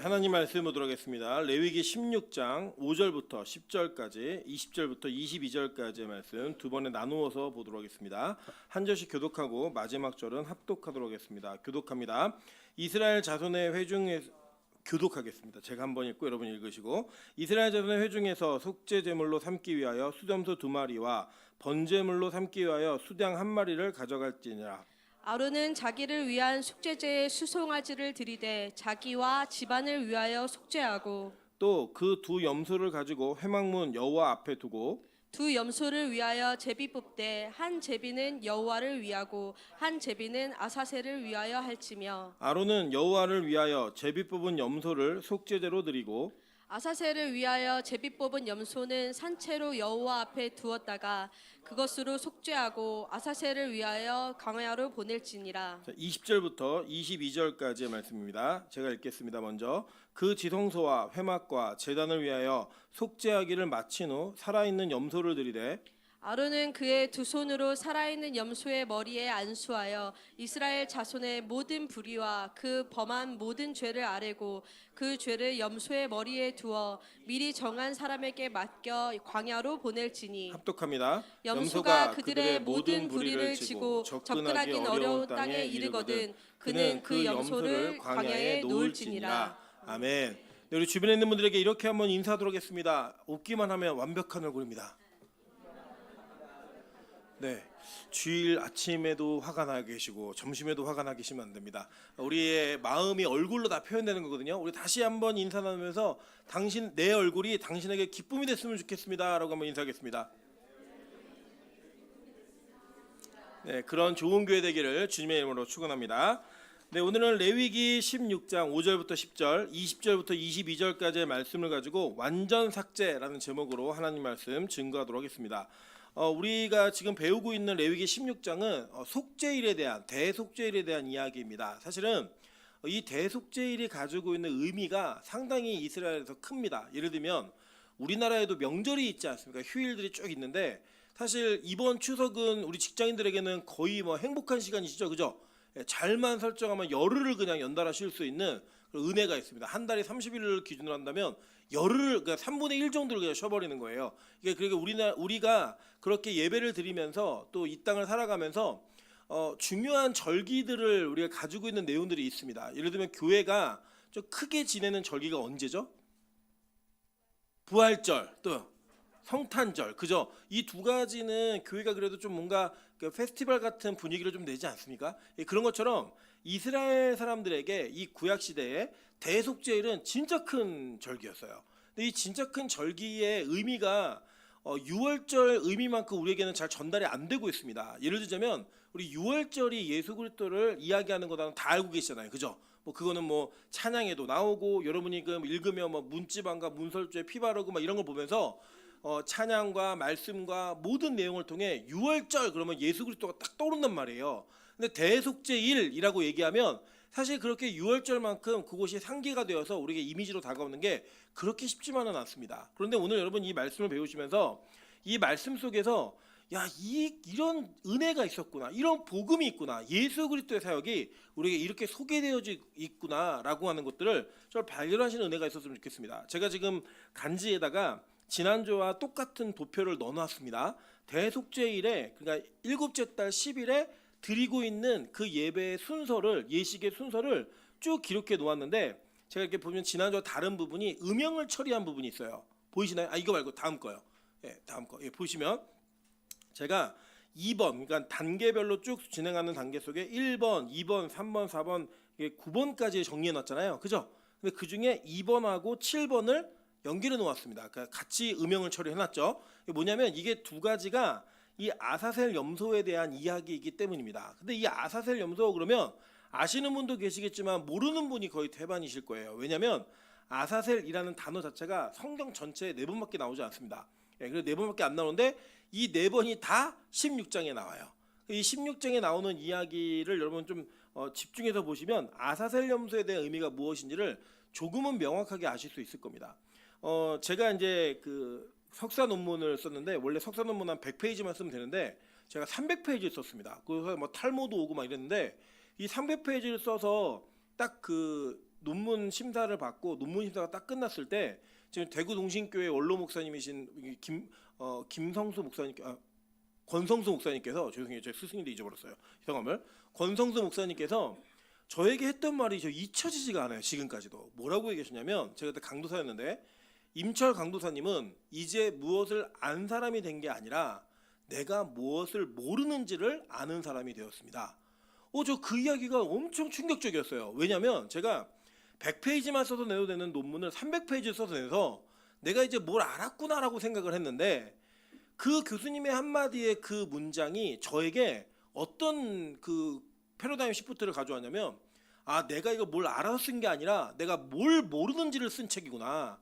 하나님 말씀 보도록 하겠습니다. 레위기 16장 5절부터 10절까지 20절부터 22절까지의 말씀 두 번에 나누어서 보도록 하겠습니다. 한 절씩 교독하고 마지막 절은 합독하도록 하겠습니다. 교독합니다. 이스라엘 자손의 회중에 교독하겠습니다. 제가 한번 읽고 여러분 읽으시고 이스라엘 자손의 회중에서 속죄 제물로 삼기 위하여 수염소 2마리와 번제물로 삼기 위하여 수양 1마리를 가져갈지니라. 아론은 자기를 위한 속죄제에 수송아지를 들이되 자기와 집안을 위하여 속죄하고 또 그 두 염소를 가지고 회막문 여호와 앞에 두고 두 염소를 위하여 제비 뽑되 한 제비는 여호와를 위하고 한 제비는 아사셀을 위하여 할지며 아론은 여호와를 위하여 제비 뽑은 염소를 속죄제로 드리고 아사셀을 위하여 제비 뽑은 염소는 산채로 여호와 앞에 두었다가 그것으로 속죄하고 아사셀을 위하여 광야로 보낼지니라. 20절부터 22절까지의 말씀입니다. 제가 읽겠습니다. 먼저 그 지성소와 회막과 제단을 위하여 속죄하기를 마친 후 살아있는 염소를 드리되 아론은 그의 두 손으로 살아있는 염소의 머리에 안수하여 이스라엘 자손의 모든 불의와 그 범한 모든 죄를 아뢰고 그 죄를 염소의 머리에 두어 미리 정한 사람에게 맡겨 광야로 보낼지니 합독합니다. 염소가 그들의 모든 불의를 지고 접근하긴 어려운 땅에 이르거든 그는 그 염소를 광야에 놓을지니라. 아멘. 네, 우리 주변에 있는 분들에게 이렇게 한번 인사하도록 하겠습니다. 웃기만 하면 완벽한 얼굴입니다. 네, 주일 아침에도 화가 나 계시고 점심에도 화가 나 계시면 안 됩니다. 우리의 마음이 얼굴로 다 표현되는 거거든요. 우리 다시 한번 인사 나누면서 당신 내 얼굴이 당신에게 기쁨이 됐으면 좋겠습니다라고 한번 인사하겠습니다. 네, 그런 좋은 교회 되기를 주님의 이름으로 축원합니다. 네, 오늘은 레위기 16장 5절부터 10절, 20절부터 22절까지의 말씀을 가지고 완전 삭제라는 제목으로 하나님 말씀 증거하도록 하겠습니다. 우리가 지금 배우고 있는 레위기 16장은 속죄일에 대한 대속죄일에 대한 이야기입니다. 사실은 이 대속죄일이 가지고 있는 의미가 상당히 이스라엘에서 큽니다. 예를 들면 우리나라에도 명절이 있지 않습니까? 휴일들이 쭉 있는데 사실 이번 추석은 우리 직장인들에게는 거의 뭐 행복한 시간이시죠, 그죠? 잘만 설정하면 열흘을 그냥 연달아 쉴 수 있는 은혜가 있습니다. 한 달에 30일을 기준으로 한다면 열흘을 그러니까 3분의 1 정도를 그냥 쉬어버리는 거예요. 이게 그러니까 우리가 그렇게 예배를 드리면서 또 이 땅을 살아가면서 중요한 절기들을 우리가 가지고 있는 내용들이 있습니다. 예를 들면 교회가 좀 크게 지내는 절기가 언제죠? 부활절 또 성탄절, 그죠? 이 두 가지는 교회가 그래도 좀 뭔가 페스티벌 같은 분위기를 좀 내지 않습니까? 그런 것처럼 이스라엘 사람들에게 이 구약 시대에 대속죄일은 진짜 큰 절기였어요. 근데 이 진짜 큰 절기의 의미가 유월절 의미만큼 우리에게는 잘 전달이 안 되고 있습니다. 예를 들자면 우리 유월절이 예수 그리스도를 이야기하는 거다는 다 알고 계시잖아요, 그죠? 뭐 그거는 뭐 찬양에도 나오고 여러분이 그 읽으면 뭐 문지방과 문설주에 피 바르고 막 이런 걸 보면서 찬양과 말씀과 모든 내용을 통해 유월절 그러면 예수 그리스도가 딱 떠오른단 말이에요. 근데 대속죄일이라고 얘기하면 사실 그렇게 유월절만큼 그곳이 상기가 되어서 우리에게 이미지로 다가오는 게 그렇게 쉽지만은 않습니다. 그런데 오늘 여러분 이 말씀을 배우시면서 이 말씀 속에서 야, 이런 은혜가 있었구나, 이런 복음이 있구나, 예수 그리스도의 사역이 우리에게 이렇게 소개되어져 있구나라고 하는 것들을 좀 발견하시는 은혜가 있었으면 좋겠습니다. 제가 지금 간지에다가 지난주와 똑같은 도표를 넣어놨습니다. 대속죄일에 그러니까 일곱째 달 10일에 드리고 있는 그 예배의 순서를 예식의 순서를 쭉 기록해 놓았는데 제가 이렇게 보면 지난주와 다른 부분이 음영을 처리한 부분이 있어요. 보이시나요? 이거 말고 다음 거요. 다음 거. 보시면 제가 2번 그러니까 단계별로 쭉 진행하는 단계 속에 1번, 2번, 3번, 4번, 9번까지 정리해 놨잖아요. 그죠? 근데 그 중에 2번하고 7번을 연결해 놓았습니다. 그러니까 같이 음영을 처리해 놨죠. 뭐냐면 이게 두 가지가 이 아사셀 염소에 대한 이야기이기 때문입니다. 근데 이 아사셀 염소 그러면 아시는 분도 계시겠지만 모르는 분이 거의 대반이실 거예요. 왜냐하면 아사셀이라는 단어 자체가 성경 전체에 4번밖에 나오지 않습니다. 그래서 4번밖에 안 나오는데 이 4번이 다 16장에 나와요. 이 16장에 나오는 이야기를 여러분 좀 집중해서 보시면 아사셀 염소에 대한 의미가 무엇인지를 조금은 명확하게 아실 수 있을 겁니다. 제가 이제 그 석사 논문을 썼는데 원래 석사 논문 한 100페이지만 쓰면 되는데 제가 300페이지를 썼습니다. 그래서 뭐 탈모도 오고 막 이랬는데 이 300페이지를 써서 딱 그 논문 심사를 받고 논문 심사가 딱 끝났을 때 지금 대구 동신교회 원로 목사님이신 김성수 목사님, 권성수 목사님께서, 죄송해요, 제 스승인데 잊어버렸어요 성함을. 권성수 목사님께서 저에게 했던 말이 저 잊혀지지가 않아요. 지금까지도. 뭐라고 얘기하셨냐면, 제가 그때 강도사였는데, 임철 강도사님은 이제 무엇을 안 사람이 된 게 아니라 내가 무엇을 모르는지를 아는 사람이 되었습니다. 저 그 이야기가 엄청 충격적이었어요. 왜냐하면 제가 100페이지만 써서 내도 되는 논문을 300페이지 써서 내서 내가 이제 뭘 알았구나라고 생각을 했는데, 그 교수님의 한마디의 그 문장이 저에게 어떤 그 패러다임 시프트를 가져왔냐면, 내가 이거 뭘 알아서 쓴 게 아니라 내가 뭘 모르는지를 쓴 책이구나,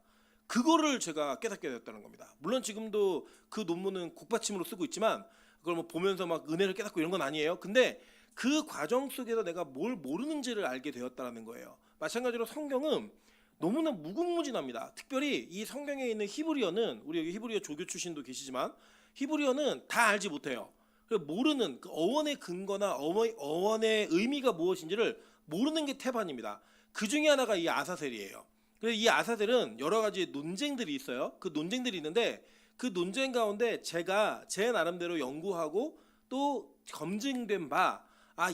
그거를 제가 깨닫게 되었다는 겁니다. 물론 지금도 그 논문은 곡받침으로 쓰고 있지만 그걸 뭐 보면서 막 은혜를 깨닫고 이런 건 아니에요. 근데 그 과정 속에서 내가 뭘 모르는지를 알게 되었다는 거예요. 마찬가지로 성경은 너무나 무궁무진합니다. 특별히 이 성경에 있는 히브리어는, 우리 여기 히브리어 조교 출신도 계시지만 히브리어는 다 알지 못해요. 모르는 그 어원의 근거나 어원의 의미가 무엇인지를 모르는 게 태반입니다. 그 중에 하나가 이 아사셀이에요. 그래서 이 아사셀은 여러 가지 논쟁들이 있어요. 그 논쟁들이 있는데 그 논쟁 가운데 제가 제 나름대로 연구하고 또 검증된 바,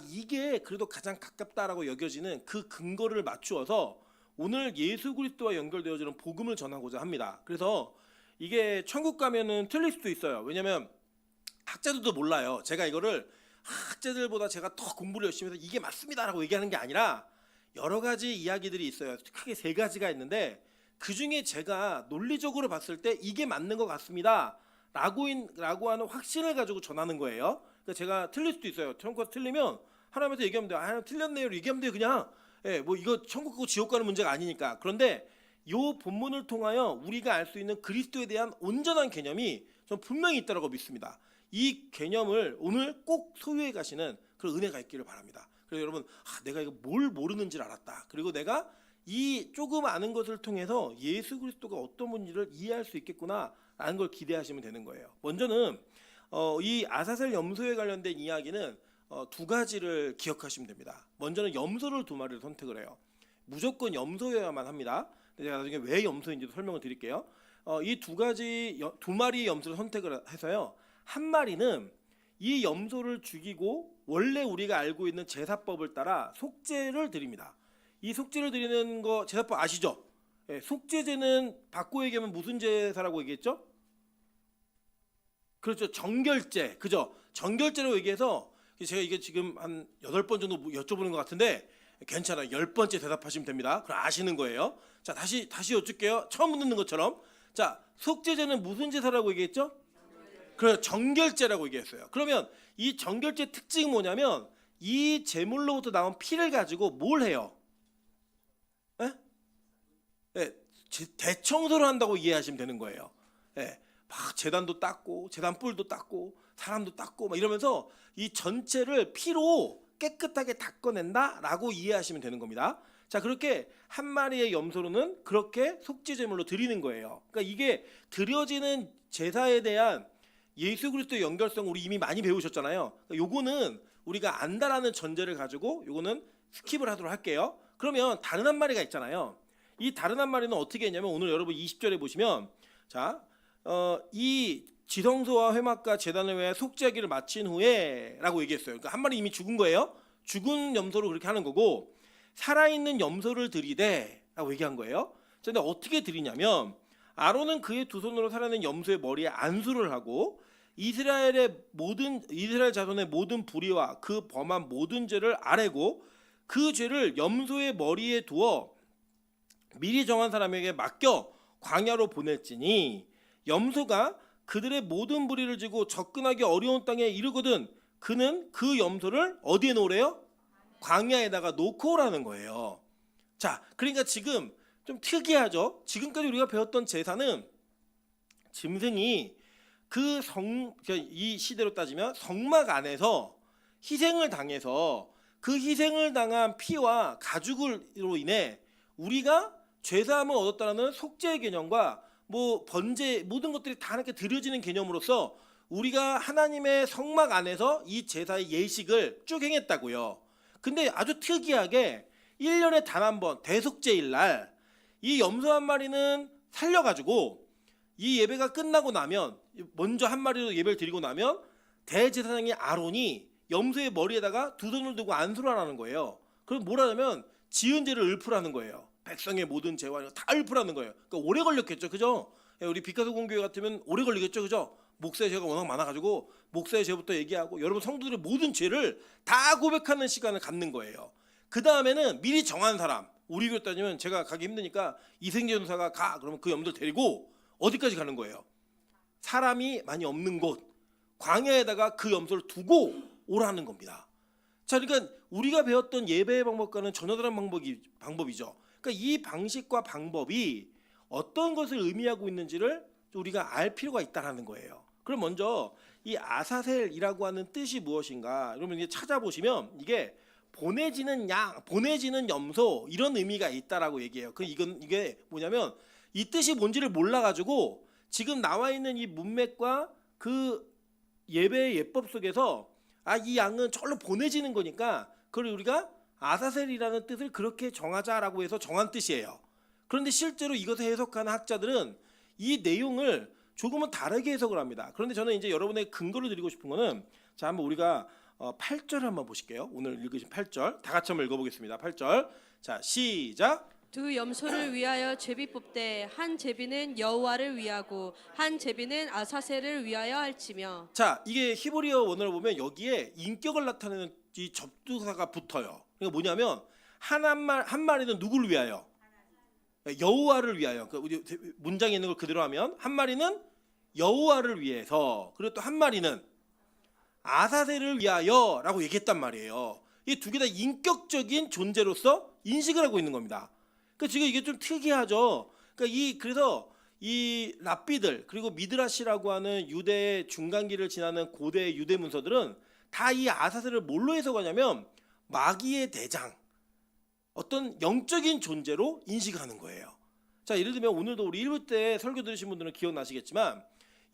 이게 그래도 가장 가깝다라고 여겨지는 그 근거를 맞추어서 오늘 예수 그리스도와 연결되어지는 복음을 전하고자 합니다. 그래서 이게 천국 가면은 틀릴 수도 있어요. 왜냐면 학자들도 몰라요. 제가 이거를 학자들보다 제가 더 공부를 열심히 해서 이게 맞습니다라고 얘기하는 게 아니라 여러 가지 이야기들이 있어요. 크게 3가지가 있는데 그 중에 제가 논리적으로 봤을 때 이게 맞는 것 같습니다 라고 하는 확신을 가지고 전하는 거예요. 그러니까 제가 틀릴 수도 있어요. 천국에서 틀리면 하나님한테 얘기하면 돼요. 틀렸네요 얘기하면 돼요. 그냥 뭐 이거 천국 가고 지옥 가는 문제가 아니니까. 그런데 이 본문을 통하여 우리가 알 수 있는 그리스도에 대한 온전한 개념이 전 분명히 있다고 믿습니다. 이 개념을 오늘 꼭 소유해 가시는 그런 은혜가 있기를 바랍니다. 그래서 여러분, 내가 이거 뭘 모르는지를 알았다. 그리고 내가 이 조금 아는 것을 통해서 예수 그리스도가 어떤 분인지를 이해할 수 있겠구나라는 걸 기대하시면 되는 거예요. 먼저는 이 아사셀 염소에 관련된 이야기는 2가지를 기억하시면 됩니다. 먼저는 염소를 2마리를 선택을 해요. 무조건 염소여야만 합니다. 제가 나중에 왜 염소인지도 설명을 드릴게요. 이 2마리의 염소를 선택을 해서요, 한 마리는 이 염소를 죽이고 원래 우리가 알고 있는 제사법을 따라 속죄를 드립니다. 이 속죄를 드리는 거 제사법 아시죠? 속죄제는 바꿔 얘기하면 무슨 제사라고 얘기했죠? 그렇죠, 정결제. 그죠? 정결제라고 얘기해서 제가 이게 지금 한 8번 정도 여쭤보는 것 같은데 괜찮아요. 10번째 대답하시면 됩니다. 그럼 아시는 거예요. 자, 다시 여쭐게요. 처음 듣는 것처럼. 자, 속죄제는 무슨 제사라고 얘기했죠? 그래서 정결제라고 얘기했어요. 그러면 이 정결제 특징이 뭐냐면 이 제물로부터 나온 피를 가지고 뭘 해요? 대청소를 한다고 이해하시면 되는 거예요. 막 제단도 닦고 제단 뿔도 닦고 사람도 닦고 막 이러면서 이 전체를 피로 깨끗하게 닦아낸다라고 이해하시면 되는 겁니다. 자, 그렇게 한 마리의 염소로는 그렇게 속죄 제물로 드리는 거예요. 그러니까 이게 드려지는 제사에 대한 예수 그리스도의 연결성 우리 이미 많이 배우셨잖아요. 그러니까 요거는 우리가 안다라는 전제를 가지고 요거는 스킵을 하도록 할게요. 그러면 다른 한 마리가 있잖아요. 이 다른 한 마리는 어떻게 했냐면 오늘 여러분 20절에 보시면, 자, 이 지성소와 회막과 제단을 위해 속죄하기를 마친 후에 라고 얘기했어요. 그러니까 한 마리 이미 죽은 거예요. 죽은 염소로 그렇게 하는 거고, 살아있는 염소를 드리되 라고 얘기한 거예요. 근데 어떻게 드리냐면 아론은 그의 2 손으로 살아있는 염소의 머리에 안수를 하고 이스라엘 자손의 모든 불의와 그 범한 모든 죄를 아뢰고 그 죄를 염소의 머리에 두어 미리 정한 사람에게 맡겨 광야로 보낼지니 염소가 그들의 모든 불의를 지고 접근하기 어려운 땅에 이르거든 그는 그 염소를 어디에 놓으래요? 광야에다가 놓고 오라는 거예요. 자, 그러니까 지금 좀 특이하죠. 지금까지 우리가 배웠던 제사는 짐승이 이 시대로 따지면 성막 안에서 희생을 당해서 그 희생을 당한 피와 가죽으로 인해 우리가 죄사함을 얻었다는 속죄의 개념과 뭐 번제 모든 것들이 다 이렇게 드려지는 개념으로서 우리가 하나님의 성막 안에서 이 제사의 예식을 쭉 행했다고요. 근데 아주 특이하게 1년에 단 한 번 대속제일 날 이 염소 한 마리는 살려가지고 이 예배가 끝나고 나면 먼저 한 마리로 예배를 드리고 나면 대제사장이 아론이 염소의 머리에다가 두 손을 두고 안수를 하라는 거예요. 그럼 뭐라냐면 지은 죄를 읊으라는 거예요. 백성의 모든 죄와 다 읊으라는 거예요. 그러니까 오래 걸렸겠죠, 그죠? 우리 비카소 공교회 같으면 오래 걸리겠죠, 그죠? 목사의 죄가 워낙 많아가지고 목사의 죄부터 얘기하고 여러분 성도들의 모든 죄를 다 고백하는 시간을 갖는 거예요. 그 다음에는 미리 정한 사람, 우리 교회 따지면 제가 가기 힘드니까 이생재 전사가 가 그러면 그 염소를 데리고 어디까지 가는 거예요? 사람이 많이 없는 곳 광야에다가 그 염소를 두고 오라는 겁니다. 자, 그러니까 우리가 배웠던 예배의 방법과는 전혀 다른 방법이죠. 그러니까 이 방식과 방법이 어떤 것을 의미하고 있는지를 우리가 알 필요가 있다는 거예요. 그럼 먼저 이 아사셀이라고 하는 뜻이 무엇인가? 여러분 이게 찾아보시면 이게 보내지는 양, 보내지는 염소 이런 의미가 있다라고 얘기해요. 이게 뭐냐면 이 뜻이 뭔지를 몰라가지고 지금 나와 있는 이 문맥과 그 예배의 예법 속에서 이 양은 절로 보내지는 거니까 그걸 우리가 아사셀이라는 뜻을 그렇게 정하자라고 해서 정한 뜻이에요. 그런데 실제로 이것을 해석하는 학자들은 이 내용을 조금은 다르게 해석을 합니다. 그런데 저는 이제 여러분의 근거를 드리고 싶은 거는 자, 한번 우리가 8절 한번 보실게요. 오늘 읽으신 8절 다 같이 한번 읽어보겠습니다. 8절 자, 시작. 두 염소를 위하여 제비 뽑되 한 제비는 여호와를 위하고 한 제비는 아사셀을 위하여 할지며. 자, 이게 히브리어 원어를 보면 여기에 인격을 나타내는 이 접두사가 붙어요. 그러니까 뭐냐면 한 마리는 누구를 위하여? 여호와를 위하여. 우리 문장에 있는 걸 그대로 하면 한 마리는 여호와를 위해서, 그리고 또 한 마리는 아사셀을 위하여라고 얘기했단 말이에요. 이 두 개 다 인격적인 존재로서 인식을 하고 있는 겁니다. 그러니까 지금 이게 좀 특이하죠. 그러니까 그래서 이 랍비들 그리고 미드라시라고 하는 유대의 중간기를 지나는 고대 유대 문서들은 다 이 아사셀을 뭘로 해석하냐면 마귀의 대장, 어떤 영적인 존재로 인식하는 거예요. 자, 예를 들면 오늘도 우리 1부 때 설교 들으신 분들은 기억나시겠지만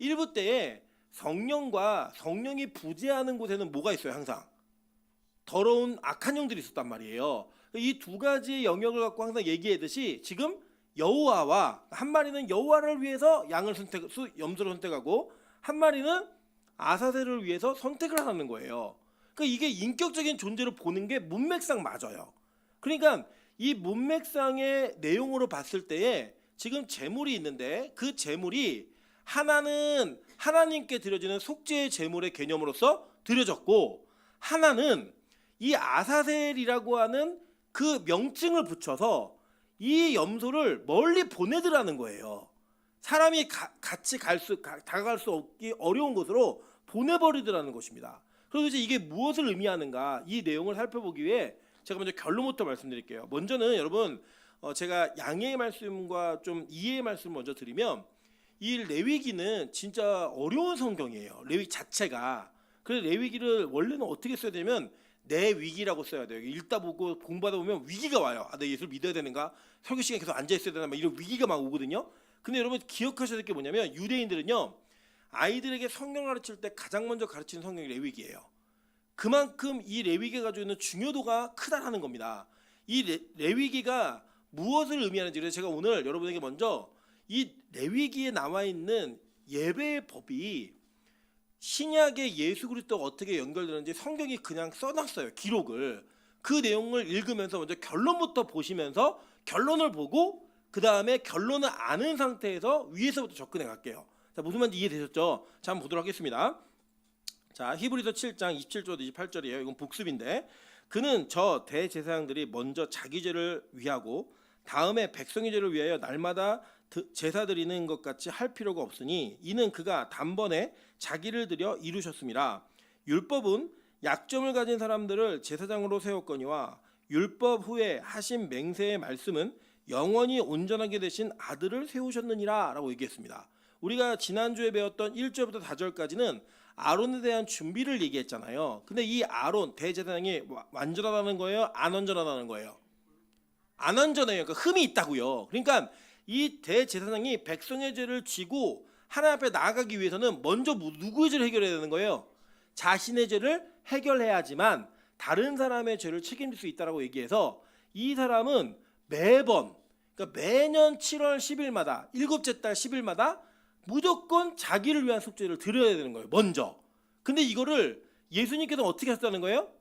1부 때에 성령과 성령이 부재하는 곳에는 뭐가 있어요? 항상 더러운 악한 영들이 있었단 말이에요. 이 두 가지 영역을 갖고 항상 얘기하듯이 지금 여호와와 한 마리는 여호와를 위해서 염소를 선택하고 한 마리는 아사셀을 위해서 선택을 하는 거예요. 그러니까 이게 인격적인 존재로 보는 게 문맥상 맞아요. 그러니까 이 문맥상의 내용으로 봤을 때에 지금 제물이 있는데 그 제물이 하나는 하나님께 드려지는 속죄의 제물의 개념으로서 드려졌고 하나는 이 아사셀이라고 하는 그 명칭을 붙여서 이 염소를 멀리 보내더라는 거예요. 사람이 같이 다가갈 수 없기 어려운 곳으로 보내버리더라는 것입니다. 그래서 이제 이게 무엇을 의미하는가 이 내용을 살펴보기 위해 제가 먼저 결론부터 말씀드릴게요. 먼저는 여러분 제가 양해의 말씀과 좀 이해의 말씀을 먼저 드리면 이 레위기는 진짜 어려운 성경이에요. 레위기 자체가. 그래서 레위기를 원래는 어떻게 써야 되면 내 위기라고 써야 돼요. 읽다 보고 공부하다 보면 위기가 와요. 내 예수를 믿어야 되는가? 설교 시간에 계속 앉아 있어야 되나? 막 이런 위기가 막 오거든요. 근데 여러분 기억하셔야 될 게 뭐냐면 유대인들은요 아이들에게 성경을 가르칠 때 가장 먼저 가르치는 성경이 레위기예요. 그만큼 이 레위기가 가지고 있는 중요도가 크다라는 겁니다. 이 레위기가 무엇을 의미하는지, 그래서 제가 오늘 여러분에게 먼저 이 레위기에 나와 있는 예배의 법이 신약의 예수 그리스도가 어떻게 연결되는지 성경이 그냥 써놨어요. 기록을. 그 내용을 읽으면서 먼저 결론부터 보시면서 결론을 보고 그 다음에 결론을 아는 상태에서 위에서부터 접근해 갈게요. 자, 무슨 말인지 이해되셨죠? 자, 한번 보도록 하겠습니다. 자, 히브리서 7장 27절 28절이에요. 이건 복습인데 그는 저 대제사장들이 먼저 자기 죄를 위하고 다음에 백성의 죄를 위하여 날마다 제사 드리는 것 같이 할 필요가 없으니 이는 그가 단번에 자기를 들여 이루셨습니다. 율법은 약점을 가진 사람들을 제사장으로 세웠거니와 율법 후에 하신 맹세의 말씀은 영원히 온전하게 되신 아들을 세우셨느니라 라고 얘기했습니다. 우리가 지난주에 배웠던 1절부터 4절까지는 아론에 대한 준비를 얘기했잖아요. 근데 이 아론 대제사장이 완전하다는 거예요? 안 완전하다는 거예요? 안 완전해요. 그러니까 흠이 있다고요. 그러니까 이 대제사장이 백성의 죄를 지고 하나님 앞에 나아가기 위해서는 먼저 누구의 죄를 해결해야 되는 거예요? 자신의 죄를 해결해야지만 다른 사람의 죄를 책임질 수 있다라고 얘기해서 이 사람은 매번, 그러니까 매년 7월 10일마다 일곱째 달 10일마다 무조건 자기를 위한 속죄를 드려야 되는 거예요. 먼저. 근데 이거를 예수님께서 어떻게 하셨다는 거예요?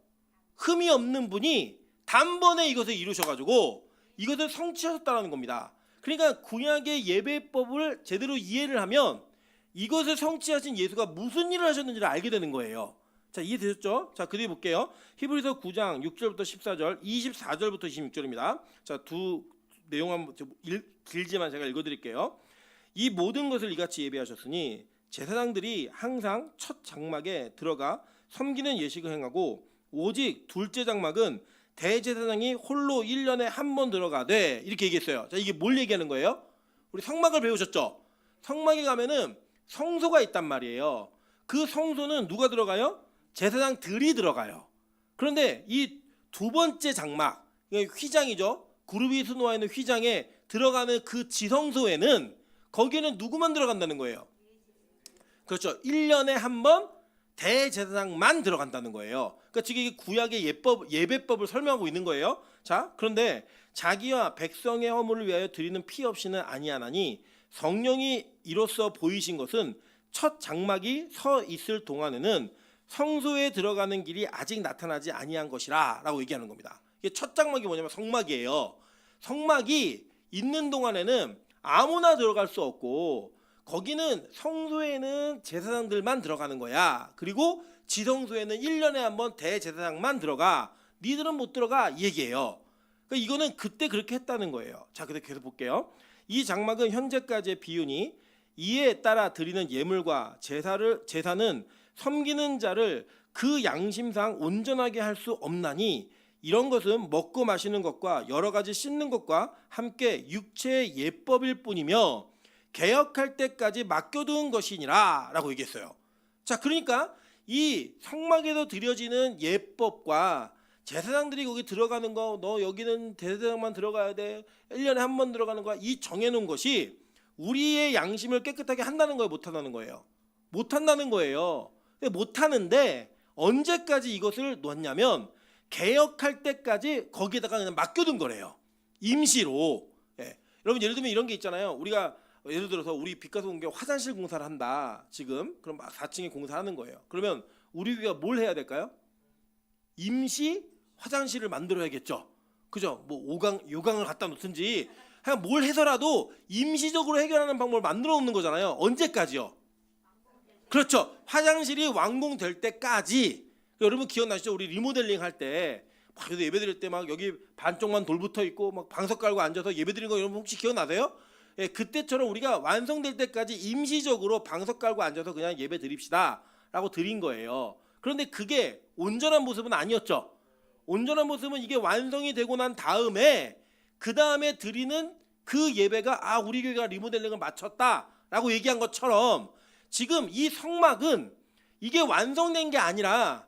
흠이 없는 분이 단번에 이것을 이루셔가지고 이것을 성취하셨다는 겁니다. 그러니까 구약의 예배법을 제대로 이해를 하면 이것을 성취하신 예수가 무슨 일을 하셨는지를 알게 되는 거예요. 자, 이해되셨죠? 자, 그 뒤에 볼게요. 히브리서 9장 6절부터 14절, 24절부터 26절입니다. 자, 두 내용 한번 길지만 제가 읽어드릴게요. 이 모든 것을 이같이 예배하셨으니 제사장들이 항상 첫 장막에 들어가 섬기는 예식을 행하고 오직 둘째 장막은 대제사장이 홀로 1년에 한 번 들어가되 이렇게 얘기했어요. 자, 이게 뭘 얘기하는 거예요? 우리 성막을 배우셨죠? 성막에 가면은 성소가 있단 말이에요. 그 성소는 누가 들어가요? 제사장들이 들어가요. 그런데 이 두 번째 장막, 휘장이죠. 그룹이 수놓아 있는 휘장에 들어가는 그 지성소에는 거기에는 누구만 들어간다는 거예요? 그렇죠. 1년에 한 번 대제사장만 들어간다는 거예요. 그러니까 지금 이게 구약의 예배법을 설명하고 있는 거예요. 자, 그런데 자기와 백성의 허물을 위하여 드리는 피 없이는 아니하나니 성령이 이로써 보이신 것은 첫 장막이 서 있을 동안에는 성소에 들어가는 길이 아직 나타나지 아니한 것이라 라고 얘기하는 겁니다. 이게 첫 장막이 뭐냐면 성막이에요. 성막이 있는 동안에는 아무나 들어갈 수 없고 거기는 성소에는 제사장들만 들어가는 거야. 그리고 지성소에는 1년에 한 번 대제사장만 들어가. 니들은 못 들어가 이 얘기예요. 그러니까 이거는 그때 그렇게 했다는 거예요. 자, 근데 계속 볼게요. 이 장막은 현재까지의 비유니 이에 따라 드리는 예물과 제사는 섬기는 자를 그 양심상 온전하게 할 수 없나니 이런 것은 먹고 마시는 것과 여러 가지 씻는 것과 함께 육체의 예법일 뿐이며 개혁할 때까지 맡겨둔 것이니라 라고 얘기했어요. 자, 그러니까 이 성막에서 드려지는 예법과 제사장들이 거기 들어가는 거, 너 여기는 대제사장만 들어가야 돼, 1년에 한 번 들어가는 거야, 이 정해놓은 것이 우리의 양심을 깨끗하게 한다는 거예요? 못한다는 거예요? 못한다는 거예요. 못하는데 언제까지 이것을 놓았냐면 개혁할 때까지 거기에다가 그냥 맡겨둔 거래요. 임시로. 예. 여러분 예를 들면 이런 게 있잖아요. 우리가 예를 들어서 우리 빛가서 공개 화장실 공사를 한다. 지금 그럼 4층에 공사하는 거예요. 그러면 우리 교회가 뭘 해야 될까요? 임시 화장실을 만들어야겠죠. 그죠? 뭐 요강을 갖다 놓든지 그냥 뭘 해서라도 임시적으로 해결하는 방법을 만들어 놓는 거잖아요. 언제까지요? 그렇죠. 화장실이 완공될 때까지. 여러분 기억나시죠? 우리 리모델링 할 때 막 예배 드릴 때 막 여기 반쪽만 돌 붙어 있고 막 방석 깔고 앉아서 예배 드리는 거 여러분 혹시 기억나세요? 예, 그때처럼 우리가 완성될 때까지 임시적으로 방석 깔고 앉아서 그냥 예배 드립시다 라고 드린 거예요. 그런데 그게 온전한 모습은 아니었죠. 온전한 모습은 이게 완성이 되고 난 다음에 그 다음에 드리는 그 예배가 우리 교회가 리모델링을 마쳤다 라고 얘기한 것처럼 지금 이 성막은 이게 완성된 게 아니라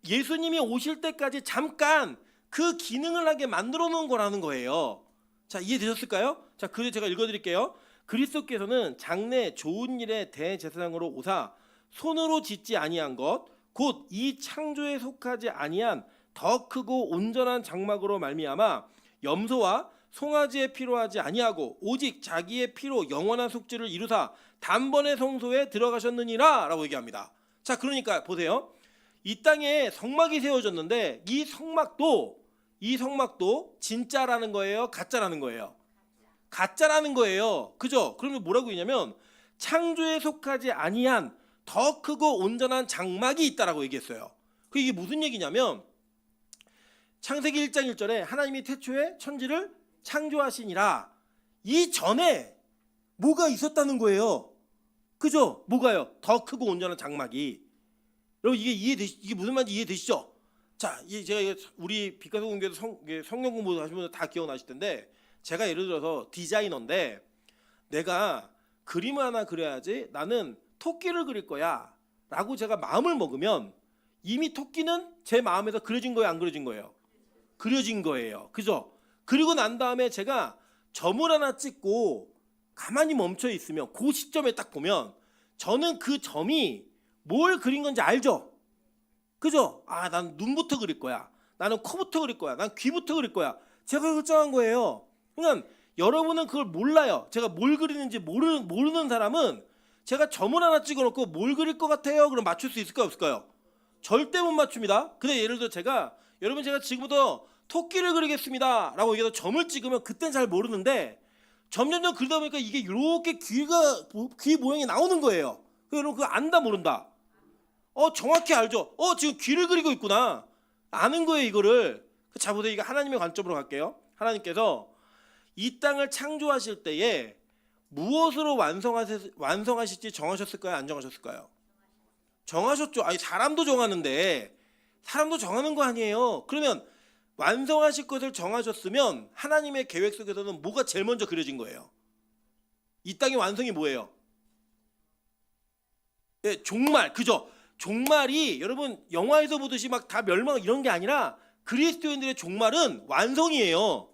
예수님이 오실 때까지 잠깐 그 기능을 하게 만들어 놓은 거라는 거예요. 자, 이해되셨을까요? 자, 그래서 제가 읽어드릴게요. 그리스도께서는 장래 좋은 일의 대제사장으로 오사 손으로 짓지 아니한 것 곧 이 창조에 속하지 아니한 더 크고 온전한 장막으로 말미암아 염소와 송아지에 피로 하지 아니하고 오직 자기의 피로 영원한 속죄를 이루사 단번에 성소에 들어가셨느니라 라고 얘기합니다. 자, 그러니까 보세요. 이 땅에 성막이 세워졌는데 이 성막도 진짜라는 거예요? 가짜라는 거예요? 가짜라는 거예요. 그죠? 그러면 뭐라고 했냐면 창조에 속하지 아니한 더 크고 온전한 장막이 있다라고 얘기했어요. 이게 무슨 얘기냐면 창세기 1장 1절에 하나님이 태초에 천지를 창조하시니라 이 전에 뭐가 있었다는 거예요. 그죠? 뭐가요? 더 크고 온전한 장막이. 여러분 이게 무슨 말인지 이해되시죠? 자, 제가 우리 빛가서 공개도 성경 공부 하시는 분들 다 기억나실 텐데 제가 예를 들어서 디자이너인데 내가 그림을 하나 그려야지 나는 토끼를 그릴 거야 라고 제가 마음을 먹으면 이미 토끼는 제 마음에서 그려진 거예요? 안 그려진 거예요? 그려진 거예요. 그죠? 그리고 난 다음에 제가 점을 하나 찍고 가만히 멈춰 있으면 그 시점에 딱 보면 저는 그 점이 뭘 그린 건지 알죠? 그죠? 난 눈부터 그릴 거야. 나는 코부터 그릴 거야. 난 귀부터 그릴 거야. 제가 그걸 정한 거예요. 그러니까 여러분은 그걸 몰라요. 제가 뭘 그리는지 모르는 사람은 제가 점을 하나 찍어놓고 뭘 그릴 것 같아요? 그럼 맞출 수 있을까요? 없을까요? 절대 못 맞춥니다. 근데 예를 들어 제가 지금부터 토끼를 그리겠습니다 라고 얘기해서 점을 찍으면 그땐 잘 모르는데 점점점 그리다 보니까 이게 이렇게 귀 모양이 나오는 거예요. 여러분 그거 안다 모른다? 정확히 알죠. 지금 귀를 그리고 있구나. 아는 거예요 이거를. 자 보세요. 이거 하나님의 관점으로 갈게요. 하나님께서 이 땅을 창조하실 때에 무엇으로 완성하실지 정하셨을까요? 안 정하셨을까요? 정하셨죠. 아니 사람도 정하는데 사람도 정하는 거 아니에요. 그러면 완성하실 것을 정하셨으면 하나님의 계획 속에서는 뭐가 제일 먼저 그려진 거예요? 이 땅의 완성이 뭐예요? 예, 종말. 그죠? 종말이 여러분 영화에서 보듯이 막 다 멸망 이런 게 아니라 그리스도인들의 종말은 완성이에요.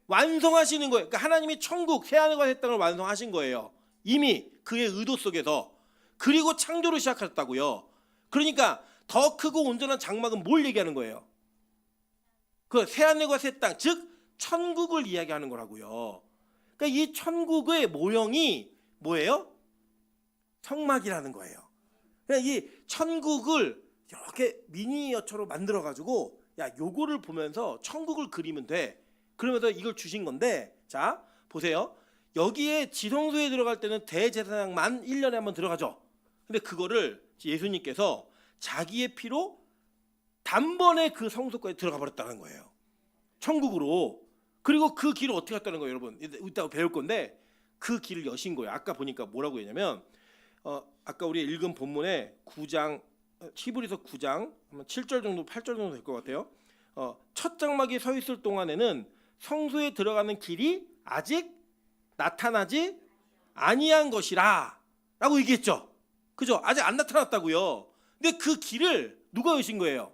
완성하시는 거예요. 그러니까 하나님이 천국 새하늘과 새 땅을 완성하신 거예요. 이미 그의 의도 속에서. 그리고 창조를 시작했다고요. 그러니까 더 크고 온전한 장막은 뭘 얘기하는 거예요? 그 새하늘과 새 땅, 즉 천국을 이야기하는 거라고요. 그러니까 이 천국의 모형이 뭐예요? 성막이라는 거예요. 그러니까 이 천국을 이렇게 미니어처로 만들어 가지고 야 요거를 보면서 천국을 그리면 돼. 그러면서 이걸 주신 건데 자 보세요. 여기에 지성소에 들어갈 때는 대제사장만 1년에 한번 들어가죠. 근데 그거를 예수님께서 자기의 피로 단번에 그 성소까지 들어가 버렸다는 거예요. 천국으로. 그리고 그 길을 어떻게 갔다는 거예요, 여러분. 이따가 배울 건데 그 길을 여신 거예요. 아까 보니까 뭐라고 했냐면 아까 우리 읽은 본문에 9장 히브리서 9장 7절 정도 8절 정도 될 것 같아요. 첫 장막이 서 있을 동안에는 성소에 들어가는 길이 아직 나타나지 아니한 것이라 라고 얘기했죠. 그죠? 아직 안 나타났다고요. 근데 그 길을 누가 여신 거예요?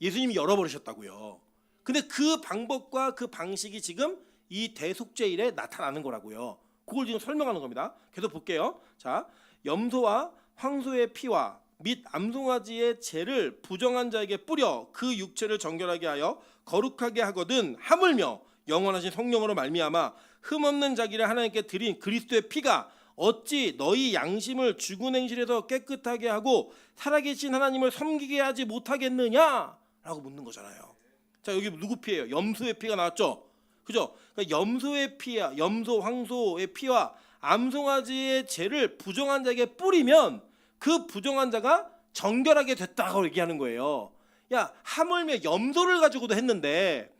예수님이 열어버리셨다고요. 근데 그 방법과 그 방식이 지금 이 대속죄일에 나타나는 거라고요. 그걸 지금 설명하는 겁니다. 계속 볼게요. 자, 염소와 황소의 피와 및 암송아지의 죄를 부정한 자에게 뿌려 그 육체를 정결하게 하여 거룩하게 하거든 하물며 영원하신 성령으로 말미암아 흠없는 자기를 하나님께 드린 그리스도의 피가 어찌 너희 양심을 죽은 행실에서 깨끗하게 하고 살아계신 하나님을 섬기게 하지 못하겠느냐? 라고 묻는 거잖아요. 자, 여기 누구 피예요? 염소의 피가 나왔죠. 그죠? 그러니까 염소의 피야, 염소, 황소의 피와 암송아지의 죄를 부정한 자에게 뿌리면 그 부정한 자가 정결하게 됐다고 얘기하는 거예요. 야, 하물며 염소를 가지고도 했는데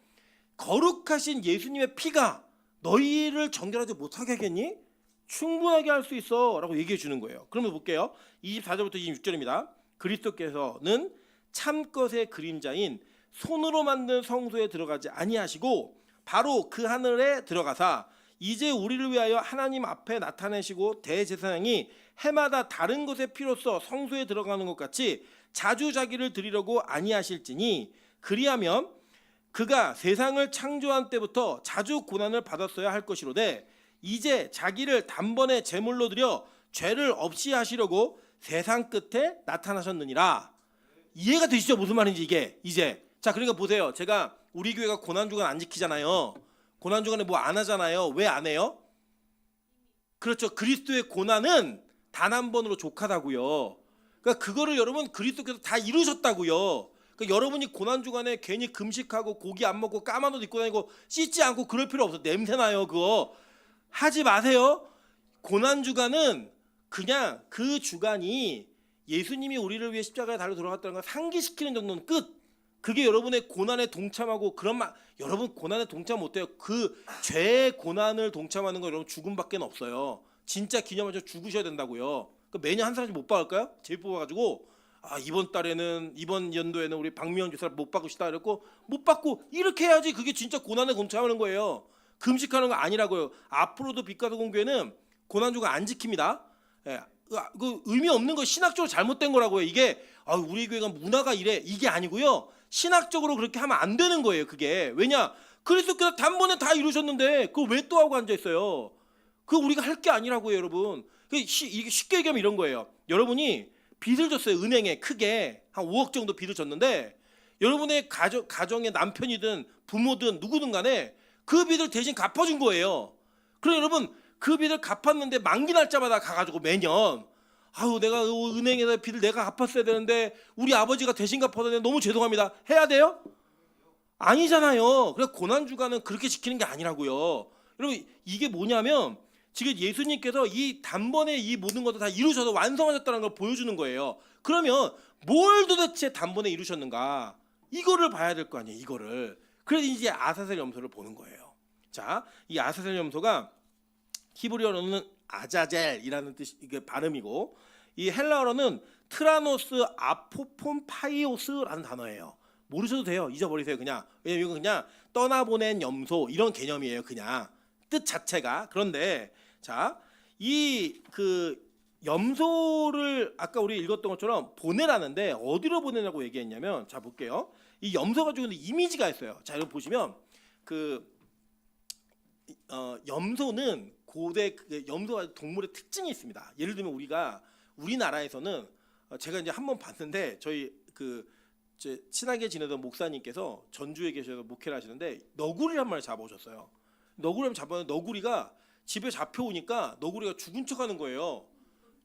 거룩하신 예수님의 피가 너희를 정결하지 못하게 하겠니? 충분하게 할 수 있어 라고 얘기해 주는 거예요. 그러면 볼게요. 24절부터 26절입니다. 그리스도께서는 참것의 그림자인 손으로 만든 성소에 들어가지 아니하시고 바로 그 하늘에 들어가사 이제 우리를 위하여 하나님 앞에 나타내시고 대제사장이 해마다 다른 것의 피로써 성소에 들어가는 것 같이 자주 자기를 드리려고 아니하실지니 그리하면 그가 세상을 창조한 때부터 자주 고난을 받았어야 할 것이로되 이제 자기를 단번에 제물로 드려 죄를 없이 하시려고 세상 끝에 나타나셨느니라. 이해가 되시죠? 무슨 말인지 이게 이제. 자, 그러니까 보세요. 제가 우리 교회가 고난주간 안 지키잖아요. 고난주간에 뭐 안 하잖아요. 왜 안 해요? 그렇죠. 그리스도의 고난은 단 한 번으로 족하다고요. 그러니까 그거를 여러분 그리스도께서 다 이루셨다고요. 그러니까 여러분이 고난주간에 괜히 금식하고 고기 안 먹고 까만 옷 입고 다니고 씻지 않고 그럴 필요 없어. 냄새나요 그거. 하지 마세요. 고난주간은 그냥 그 주간이 예수님이 우리를 위해 십자가에 달려 돌아갔다는 걸 상기시키는 정도는 끝. 그게 여러분의 고난에 동참하고 그런 말 여러분 고난에 동참 못해요. 그 죄의 고난을 동참하는 거 여러분 죽음밖에 없어요. 진짜 기념하셔서 죽으셔야 된다고요. 매년 한 사람씩 못 박을까요? 제비 뽑아가지고 이번 연도에는 우리 박미영 교사를 못 박읍시다 이랬고 못 받고 이렇게 해야지 그게 진짜 고난에 동참하는 거예요. 금식하는 거 아니라고요. 앞으로도 빛가서 공교회는 고난주가 안 지킵니다. 예, 그 의미 없는 거 신학적으로 잘못된 거라고요. 이게 우리 교회가 문화가 이래 이게 아니고요. 신학적으로 그렇게 하면 안 되는 거예요. 그게 왜냐? 그리스도께서 단번에 다 이루셨는데 그걸 왜 또 하고 앉아 있어요? 그거 우리가 할 게 아니라고요, 여러분. 이게 쉽게 얘기하면 이런 거예요. 여러분이 빚을 졌어요. 은행에 크게 한 5억 정도 빚을 졌는데 여러분의 가정의 남편이든 부모든 누구든 간에 그 빚을 대신 갚아준 거예요. 그럼 여러분 그 빚을 갚았는데 만기 날짜마다 가가지고 매년 아유 내가 은행에서 빚을 내가 갚았어야 되는데 우리 아버지가 대신 갚아서 너무 죄송합니다 해야 돼요? 아니잖아요. 그래서 고난주간은 그렇게 지키는 게 아니라고요. 여러분 이게 뭐냐면 지금 예수님께서 이 단번에 이 모든 것을 다 이루셔서 완성하셨다는 걸 보여주는 거예요. 그러면 뭘 도대체 단번에 이루셨는가? 이거를 봐야 될 거 아니에요. 이거를. 그래서 이제 아사셀 염소를 보는 거예요. 자, 이 아사셀 염소가 히브리어로는 아자젤이라는 뜻이 이게 발음이고 이 헬라어로는 트라노스 아포폰파이오스라는 단어예요. 모르셔도 돼요. 잊어버리세요. 그냥. 왜냐면 이건 그냥 떠나보낸 염소 이런 개념이에요. 그냥 뜻 자체가. 그런데 자, 이 그 염소를 아까 우리 읽었던 것처럼 보내라는데 어디로 보내냐고 얘기했냐면 자 볼게요. 이 염소가 가지고 있는 이미지가 있어요. 자 여기 보시면 그 염소는 고대 염소가 동물의 특징이 있습니다. 예를 들면 우리나라에서는 제가 이제 한번 봤는데 저희 친하게 지내던 목사님께서 전주에 계셔서 목회를 하시는데 너구리를 한 마리 잡아오셨어요. 너구리를 잡았는데 너구리가 집에 잡혀오니까 너구리가 죽은 척하는 거예요.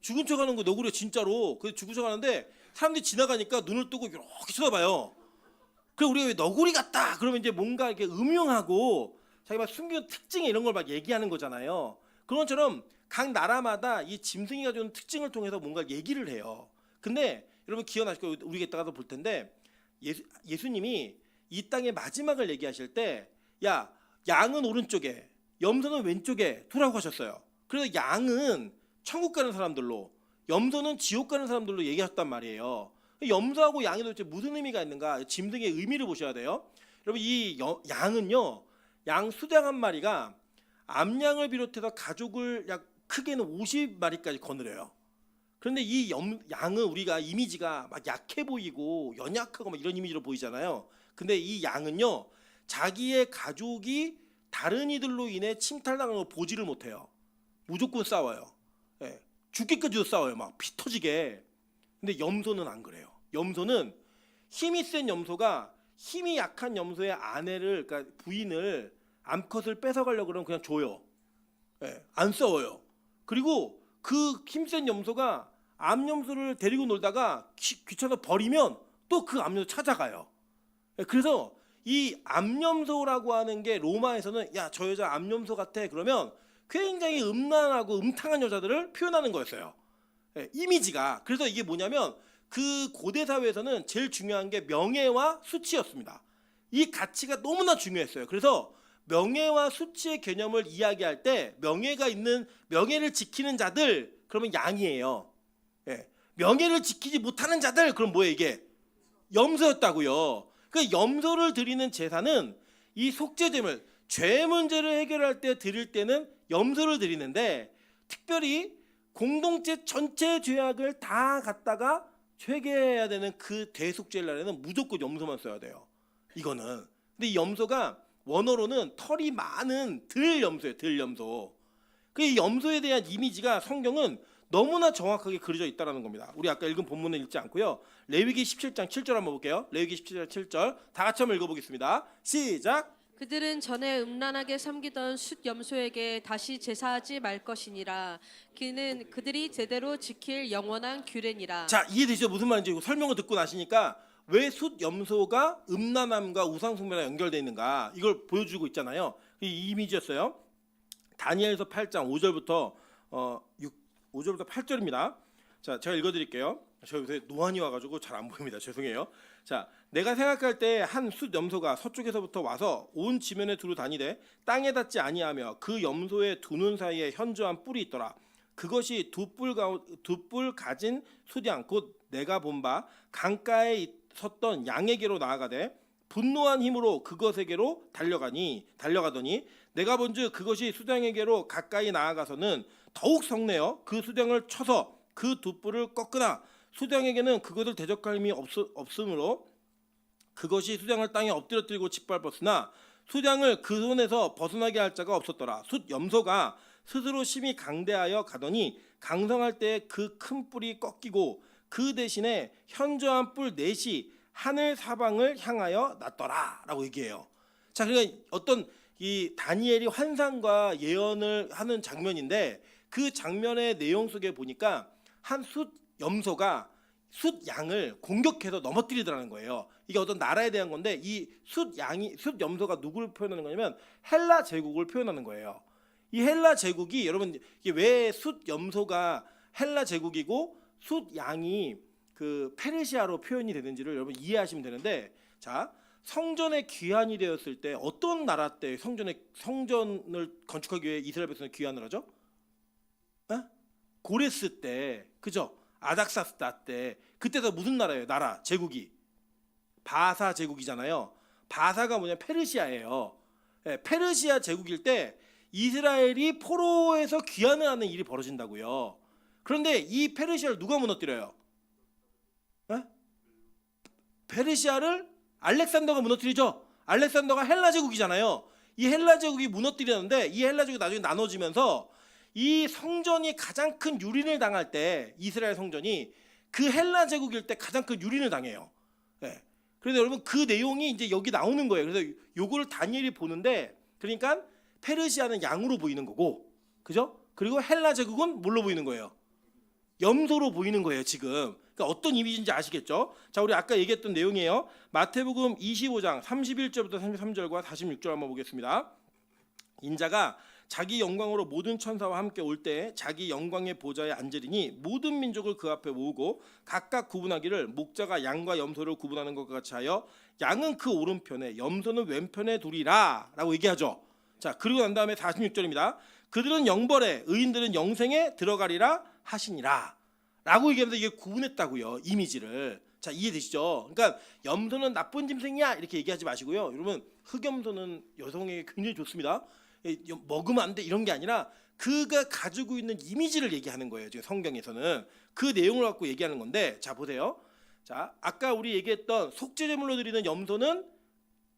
죽은 척하는 거 너구리가 진짜로. 그래서 죽은 척하는데 사람들이 지나가니까 눈을 뜨고 이렇게 쳐다봐요. 그래 우리가 왜 너구리 같다 그러면 이제 뭔가 이렇게 음흉하고 자기 막 숨긴 특징 이런 걸 막 얘기하는 거잖아요. 그런 것처럼 각 나라마다 이 짐승이가 주는 특징을 통해서 뭔가 얘기를 해요. 근데 여러분 기억나실 거예요. 우리가 이따가도 볼 텐데 예수님이 이 땅의 마지막을 얘기하실 때 야 양은 오른쪽에 염소는 왼쪽에 두라고 하셨어요. 그래서 양은 천국 가는 사람들로 염소는 지옥 가는 사람들로 얘기하셨단 말이에요. 염소하고 양이 도대체 무슨 의미가 있는가? 짐승의 의미를 보셔야 돼요. 여러분 이 양은요. 양 수장 한 마리가 암양을 비롯해서 가족을 약 크게는 50마리까지 거느려요. 그런데 이 양은 우리가 이미지가 막 약해 보이고 연약하고 막 이런 이미지로 보이잖아요. 근데 이 양은요. 자기의 가족이 다른 이들로 인해 침탈당하는 걸 보지를 못해요. 무조건 싸워요. 예, 죽기까지도 싸워요. 막 피 터지게. 근데 염소는 안 그래요. 염소는 힘이 센 염소가 힘이 약한 염소의 아내를 그러니까 부인을 암컷을 뺏어가려고 그러면 그냥 줘요. 예, 안 싸워요. 그리고 그 힘센 염소가 암염소를 데리고 놀다가 귀찮아서 버리면 또 그 암염소 찾아가요. 예, 그래서 이 암염소라고 하는 게 로마에서는 야 저 여자 암염소 같아 그러면 굉장히 음란하고 음탕한 여자들을 표현하는 거였어요. 예, 이미지가. 그래서 이게 뭐냐면 그 고대 사회에서는 제일 중요한 게 명예와 수치였습니다. 이 가치가 너무나 중요했어요. 그래서 명예와 수치의 개념을 이야기할 때 명예를 지키는 자들 그러면 양이에요. 예, 명예를 지키지 못하는 자들 그럼 뭐예요 이게? 염소였다고요. 그 염소를 드리는 제사는 이 속죄제물 죄 문제를 해결할 때 드릴 때는 염소를 드리는데 특별히 공동체 전체 죄악을 다 갖다가 회개해야 되는 그 대속죄 날에는 무조건 염소만 써야 돼요. 이거는. 근데 이 염소가 원어로는 털이 많은 들염소예요. 들염소. 그 염소에 대한 이미지가 성경은 너무나 정확하게 그려져 있다는 겁니다. 우리 아까 읽은 본문은 읽지 않고요. 레위기 17장 7절 한번 볼게요. 레위기 17장 7절 다 같이 한번 읽어보겠습니다. 시작. 그들은 전에 음란하게 섬기던 숫 염소에게 다시 제사하지 말 것이니라. 그는 그들이 제대로 지킬 영원한 규례니라. 자 이해되시죠? 무슨 말인지 이거 설명을 듣고 나시니까 왜 숫 염소가 음란함과 우상숭배랑 연결되어 있는가 이걸 보여주고 있잖아요. 이 이미지였어요. 다니엘서 8장 5절부터 5절부터 8절입니다. 자, 제가 읽어드릴게요. 저 요새 노안이 와가지고 잘 안 보입니다. 죄송해요. 자, 내가 생각할 때 한 숫 염소가 서쪽에서부터 와서 온 지면에 두루 다니되 땅에 닿지 아니하며 그 염소의 두 눈 사이에 현저한 뿔이 있더라. 그것이 두 뿔 가진 숫양 곧 내가 본 바 강가에 섰던 양에게로 나아가되 분노한 힘으로 그것에게로 달려가더니 내가 본즉 그것이 수장에게로 가까이 나아가서는 더욱 성내어 그 수장을 쳐서 그 두 뿔을 꺾으나 수장에게는 그것을 대적할 힘이 없으므로 그것이 수장을 땅에 엎드려뜨리고 짓밟았으나 수장을 그 손에서 벗어나게 할 자가 없었더라. 숫 염소가 스스로 심히 강대하여 가더니 강성할 때 그 큰 뿔이 꺾이고 그 대신에 현저한 뿔 넷이 하늘 사방을 향하여 났더라라고 얘기해요. 자, 그러니까 어떤 이 다니엘이 환상과 예언을 하는 장면인데 그 장면의 내용 속에 보니까 한 숫 염소가 숫 양을 공격해서 넘어뜨리더라는 거예요. 이게 어떤 나라에 대한 건데 이 숫 염소가 누구를 표현하는 거냐면 헬라 제국을 표현하는 거예요. 이 헬라 제국이 여러분 이게 왜 숫 염소가 헬라 제국이고 숫 양이 그 페르시아로 표현이 되는지를 여러분 이해하시면 되는데, 자, 성전의 귀환이 되었을 때 어떤 나라 때 성전을 건축하기 위해 이스라엘 백성을 귀환을 하죠? 에? 고레스 때, 그죠? 아닥사스다 때, 그때가 무슨 나라예요? 나라 제국이 바사 제국이잖아요. 바사가 뭐냐? 페르시아예요. 예, 페르시아 제국일 때 이스라엘이 포로에서 귀환을 하는 일이 벌어진다고요. 그런데 이 페르시아를 누가 무너뜨려요? 에? 페르시아를 알렉산더가 무너뜨리죠. 알렉산더가 헬라 제국이잖아요. 이 헬라 제국이 무너뜨리는데 이 헬라 제국이 나중에 나눠지면서 이 성전이 가장 큰 유린을 당할 때 이스라엘 성전이 그 헬라 제국일 때 가장 큰 유린을 당해요. 네. 그래서 여러분 그 내용이 이제 여기 나오는 거예요. 그래서 요거를 다니엘이 보는데, 그러니까 페르시아는 양으로 보이는 거고, 그죠? 그리고 헬라 제국은 뭘로 보이는 거예요? 염소로 보이는 거예요 지금. 그러니까 어떤 이미지인지 아시겠죠? 자, 우리 아까 얘기했던 내용이에요. 마태복음 25장 31절부터 33절과 46절 한번 보겠습니다. 인자가 자기 영광으로 모든 천사와 함께 올 때 자기 영광의 보좌에 앉으리니 모든 민족을 그 앞에 모으고 각각 구분하기를 목자가 양과 염소를 구분하는 것과 같이 하여 양은 그 오른편에 염소는 왼편에 두리라 라고 얘기하죠. 자, 그리고 난 다음에 46절입니다. 그들은 영벌에 의인들은 영생에 들어가리라 하시니라 라고 얘기하면서 이게 구분했다고요, 이미지를. 자, 이해되시죠? 그러니까 염소는 나쁜 짐승이야 이렇게 얘기하지 마시고요. 여러분, 흑염소는 여성에게 굉장히 좋습니다. 먹으면 안 돼 이런 게 아니라 그가 가지고 있는 이미지를 얘기하는 거예요. 지금 성경에서는 그 내용을 갖고 얘기하는 건데, 자 보세요. 자, 아까 우리 얘기했던 속죄제물로 드리는 염소는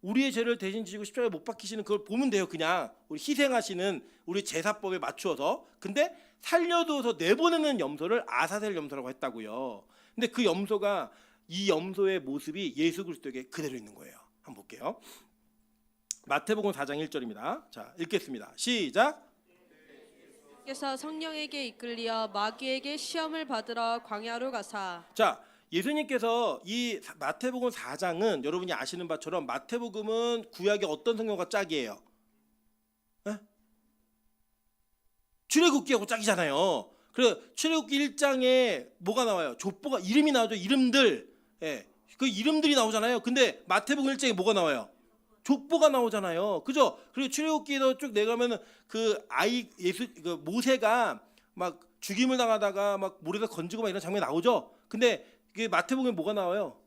우리의 죄를 대신 지시고 십자가에 못 박히시는 그걸 보면 돼요. 그냥 우리 희생하시는 우리 제사법에 맞추어서. 근데 살려두어서 내보내는 염소를 아사셀 염소라고 했다고요. 근데 그 염소가, 이 염소의 모습이 예수 그리스도에게 그대로 있는 거예요. 한번 볼게요. 마태복음 4장 1절입니다. 자, 읽겠습니다. 시작. 그래서 성령에게 이끌리어 마귀에게 시험을 받으러 광야로 가사. 자, 예수님께서 이 마태복음 4장은 여러분이 아시는 바처럼 마태복음은 구약의 어떤 성경과 짝이에요? 에? 출애굽기하고 짝이잖아요. 그래, 출애굽기 1장에 뭐가 나와요? 족보가 이름이 나오죠. 이름들. 예. 그 이름들이 나오잖아요. 근데 마태복음 1장에 뭐가 나와요? 족보가 나오잖아요. 그죠? 그리고 출애굽기에서 쭉 내가면은 그 모세가 막 죽임을 당하다가 막 물에서 건지고 막 이런 장면이 나오죠. 근데 그 마태복음에 뭐가 나와요?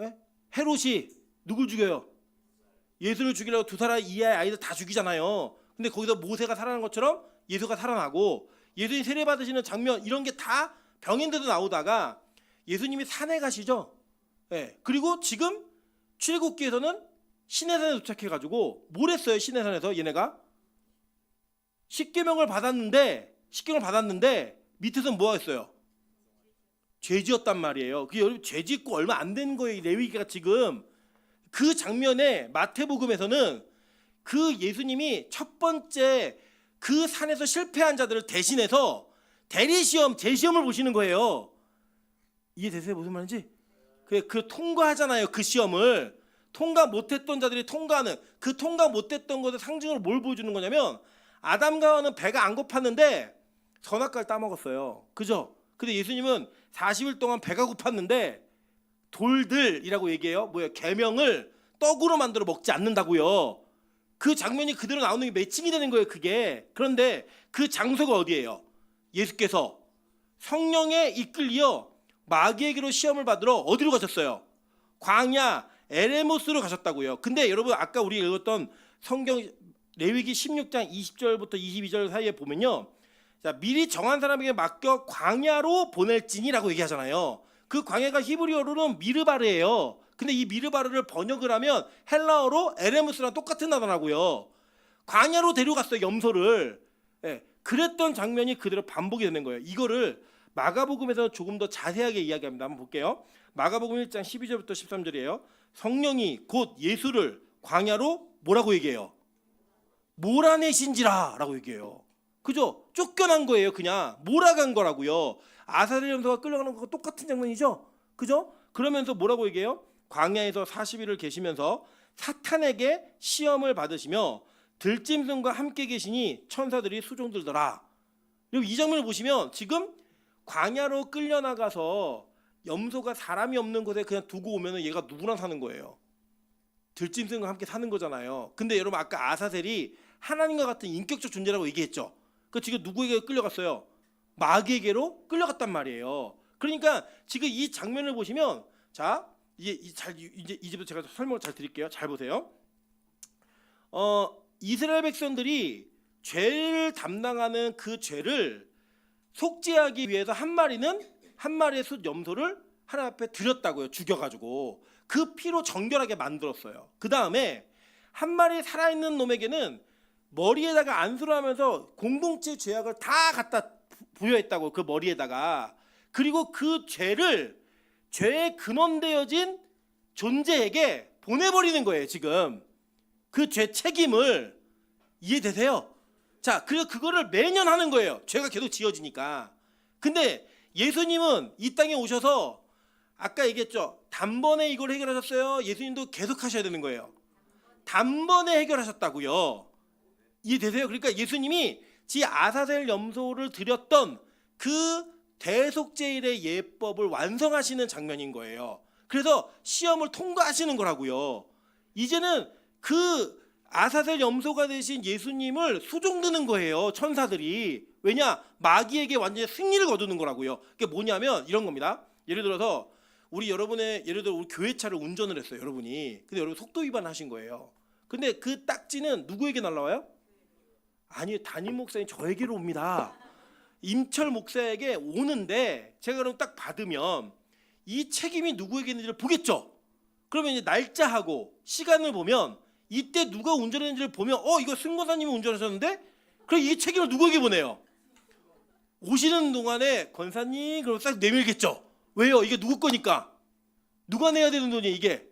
예? 헤롯이 누굴 죽여요? 예수를 죽이려고 2살 이하의 아이들 다 죽이잖아요. 근데 거기서 모세가 살아난 것처럼 예수가 살아나고, 예수님 세례 받으시는 장면 이런 게 다 병인데도 나오다가 예수님이 산에 가시죠. 예. 그리고 지금 출애굽기에서는 시내산에 도착해가지고 뭘 했어요? 시내산에서 얘네가 십계명을 받았는데 밑에서는 뭐 했어요? 죄 지었단 말이에요. 그 여러분, 죄 짓고 얼마 안 된 거예요. 이 레위기가 지금. 그 장면에 마태복음에서는 그 예수님이 첫 번째 그 산에서 실패한 자들을 대신해서 대리시험, 재시험을 보시는 거예요. 이해되세요? 무슨 말인지? 그 통과하잖아요. 그 시험을. 통과 못했던 자들이 통과하는, 그 통과 못했던 것의 상징으로 뭘 보여주는 거냐면, 아담과 하와는 배가 안 고팠는데 선악과를 따먹었어요. 그죠? 근데 예수님은 40일 동안 배가 고팠는데 돌들이라고 얘기해요. 뭐예요? 계명을 떡으로 만들어 먹지 않는다고요. 그 장면이 그대로 나오는 게 매칭이 되는 거예요. 그게. 그런데 그 장소가 어디예요? 예수께서 성령에 이끌려 마귀에게로 시험을 받으러 어디로 가셨어요? 광야 에레모스로 가셨다고요. 근데 여러분, 아까 우리 읽었던 성경 레위기 16장 20절부터 22절 사이에 보면요, 자, 미리 정한 사람에게 맡겨 광야로 보낼지니라고 얘기하잖아요. 그 광야가 히브리어로는 미르바르예요. 근데 이 미르바르를 번역을 하면 헬라어로 에레모스랑 똑같은 단어라고요. 광야로 데려갔어요, 염소를. 예, 그랬던 장면이 그대로 반복이 되는 거예요. 이거를 마가복음에서 조금 더 자세하게 이야기합니다. 한번 볼게요. 마가복음 1장 12절부터 13절이에요. 성령이 곧 예수를 광야로 뭐라고 얘기해요? 몰아내신지라라고 얘기해요. 그죠? 쫓겨난 거예요. 그냥 몰아간 거라고요. 아사엘 염소가 끌려가는 거와 똑같은 장면이죠. 그죠? 그러면서 뭐라고 얘기해요? 광야에서 40일을 계시면서 사탄에게 시험을 받으시며 들짐승과 함께 계시니 천사들이 수종들더라. 그리고 이 장면을 보시면 지금 광야로 끌려나가서 염소가 사람이 없는 곳에 그냥 두고 오면 얘가 누구나 사는 거예요. 들짐승과 함께 사는 거잖아요. 근데 여러분 아까 아사셀이 하나님과 같은 인격적 존재라고 얘기했죠. 그 지금 누구에게 끌려갔어요? 마귀에게로 끌려갔단 말이에요. 그러니까 지금 이 장면을 보시면 자 이제부터 제가 설명을 잘 드릴게요. 잘 보세요. 이스라엘 백성들이 죄를 담당하는 그 죄를 속죄하기 위해서 한 마리의 숫 염소를 하나님 앞에 드렸다고요. 죽여가지고 그 피로 정결하게 만들었어요. 그 다음에 한 마리 살아있는 놈에게는 머리에다가 안수를 하면서 공동체 죄악을 다 갖다 부여했다고, 그 머리에다가. 그리고 그 죄를 죄의 근원되어진 존재에게 보내버리는 거예요. 지금 그 죄 책임을. 이해되세요? 자, 그래서 그거를 매년 하는 거예요. 죄가 계속 지어지니까. 근데 예수님은 이 땅에 오셔서 아까 얘기했죠. 단번에 이걸 해결하셨어요? 예수님도 계속 하셔야 되는 거예요. 단번에 해결하셨다고요. 이해되세요? 그러니까 예수님이 지 아사셀 염소를 드렸던 그 대속죄일의 예법을 완성하시는 장면인 거예요. 그래서 시험을 통과하시는 거라고요. 이제는 그 아사셀 염소가 되신 예수님을 수종드는 거예요. 천사들이. 왜냐? 마귀에게 완전히 승리를 거두는 거라고요. 그게 뭐냐면 이런 겁니다. 예를 들어서 예를 들어 우리 교회차를 운전을 했어요. 여러분이. 근데 여러분 속도 위반하신 거예요. 근데 그 딱지는 누구에게 날라와요? 아니, 담임 목사님 저에게로 옵니다. 임철 목사에게 오는데 제가 그럼 딱 받으면 이 책임이 누구에게 있는지를 보겠죠. 그러면 이제 날짜하고 시간을 보면 이때 누가 운전했는지를 보면 이거 승 권사님이 운전하셨는데 그럼 이 책임을 누구에게 보내요? 오시는 동안에 권사님 그럼 싹 내밀겠죠. 왜요? 이게 누구 거니까. 누가 내야 되는 돈이에요 이게?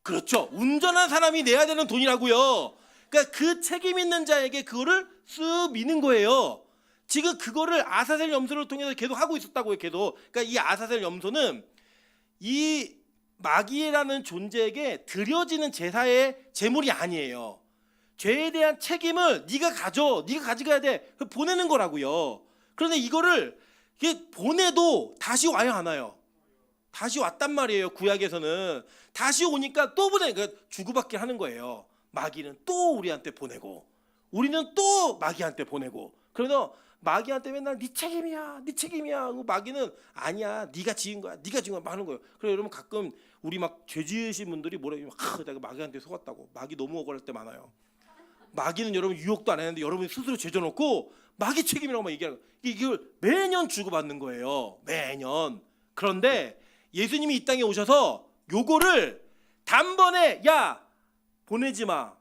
그렇죠. 운전한 사람이 내야 되는 돈이라고요. 그러니까 그 책임 있는 자에게 그거를 쓱 미는 거예요. 지금 그거를 아사셀 염소를 통해서 계속 하고 있었다고요. 계속. 그러니까 이 아사셀 염소는 이 마귀라는 존재에게 드려지는 제사의 제물이 아니에요. 죄에 대한 책임을 네가 가져가야 돼. 보내는 거라고요. 그런데 이거를 보내도 다시 와요, 안 와요? 다시 왔단 말이에요. 구약에서는 다시 오니까 또 그러니까 주고받기 하는 거예요. 마귀는 또 우리한테 보내고 우리는 또 마귀한테 보내고. 그래서 마귀한테 맨날 네 책임이야. 마귀는 아니야, 네가 지은 거야 하는 거예요. 그래서 여러분 가끔 우리 막 죄 지으신 분들이 뭐래요? 내가 마귀한테 속았다고. 마귀 너무 억울할 때 많아요. 마귀는 여러분 유혹도 안 했는데 여러분이 스스로 죄져놓고 마귀 책임이라고 막 얘기하는 거예요. 이걸 매년 주고받는 거예요. 매년. 그런데 예수님이 이 땅에 오셔서 요거를 단번에 보내지 마.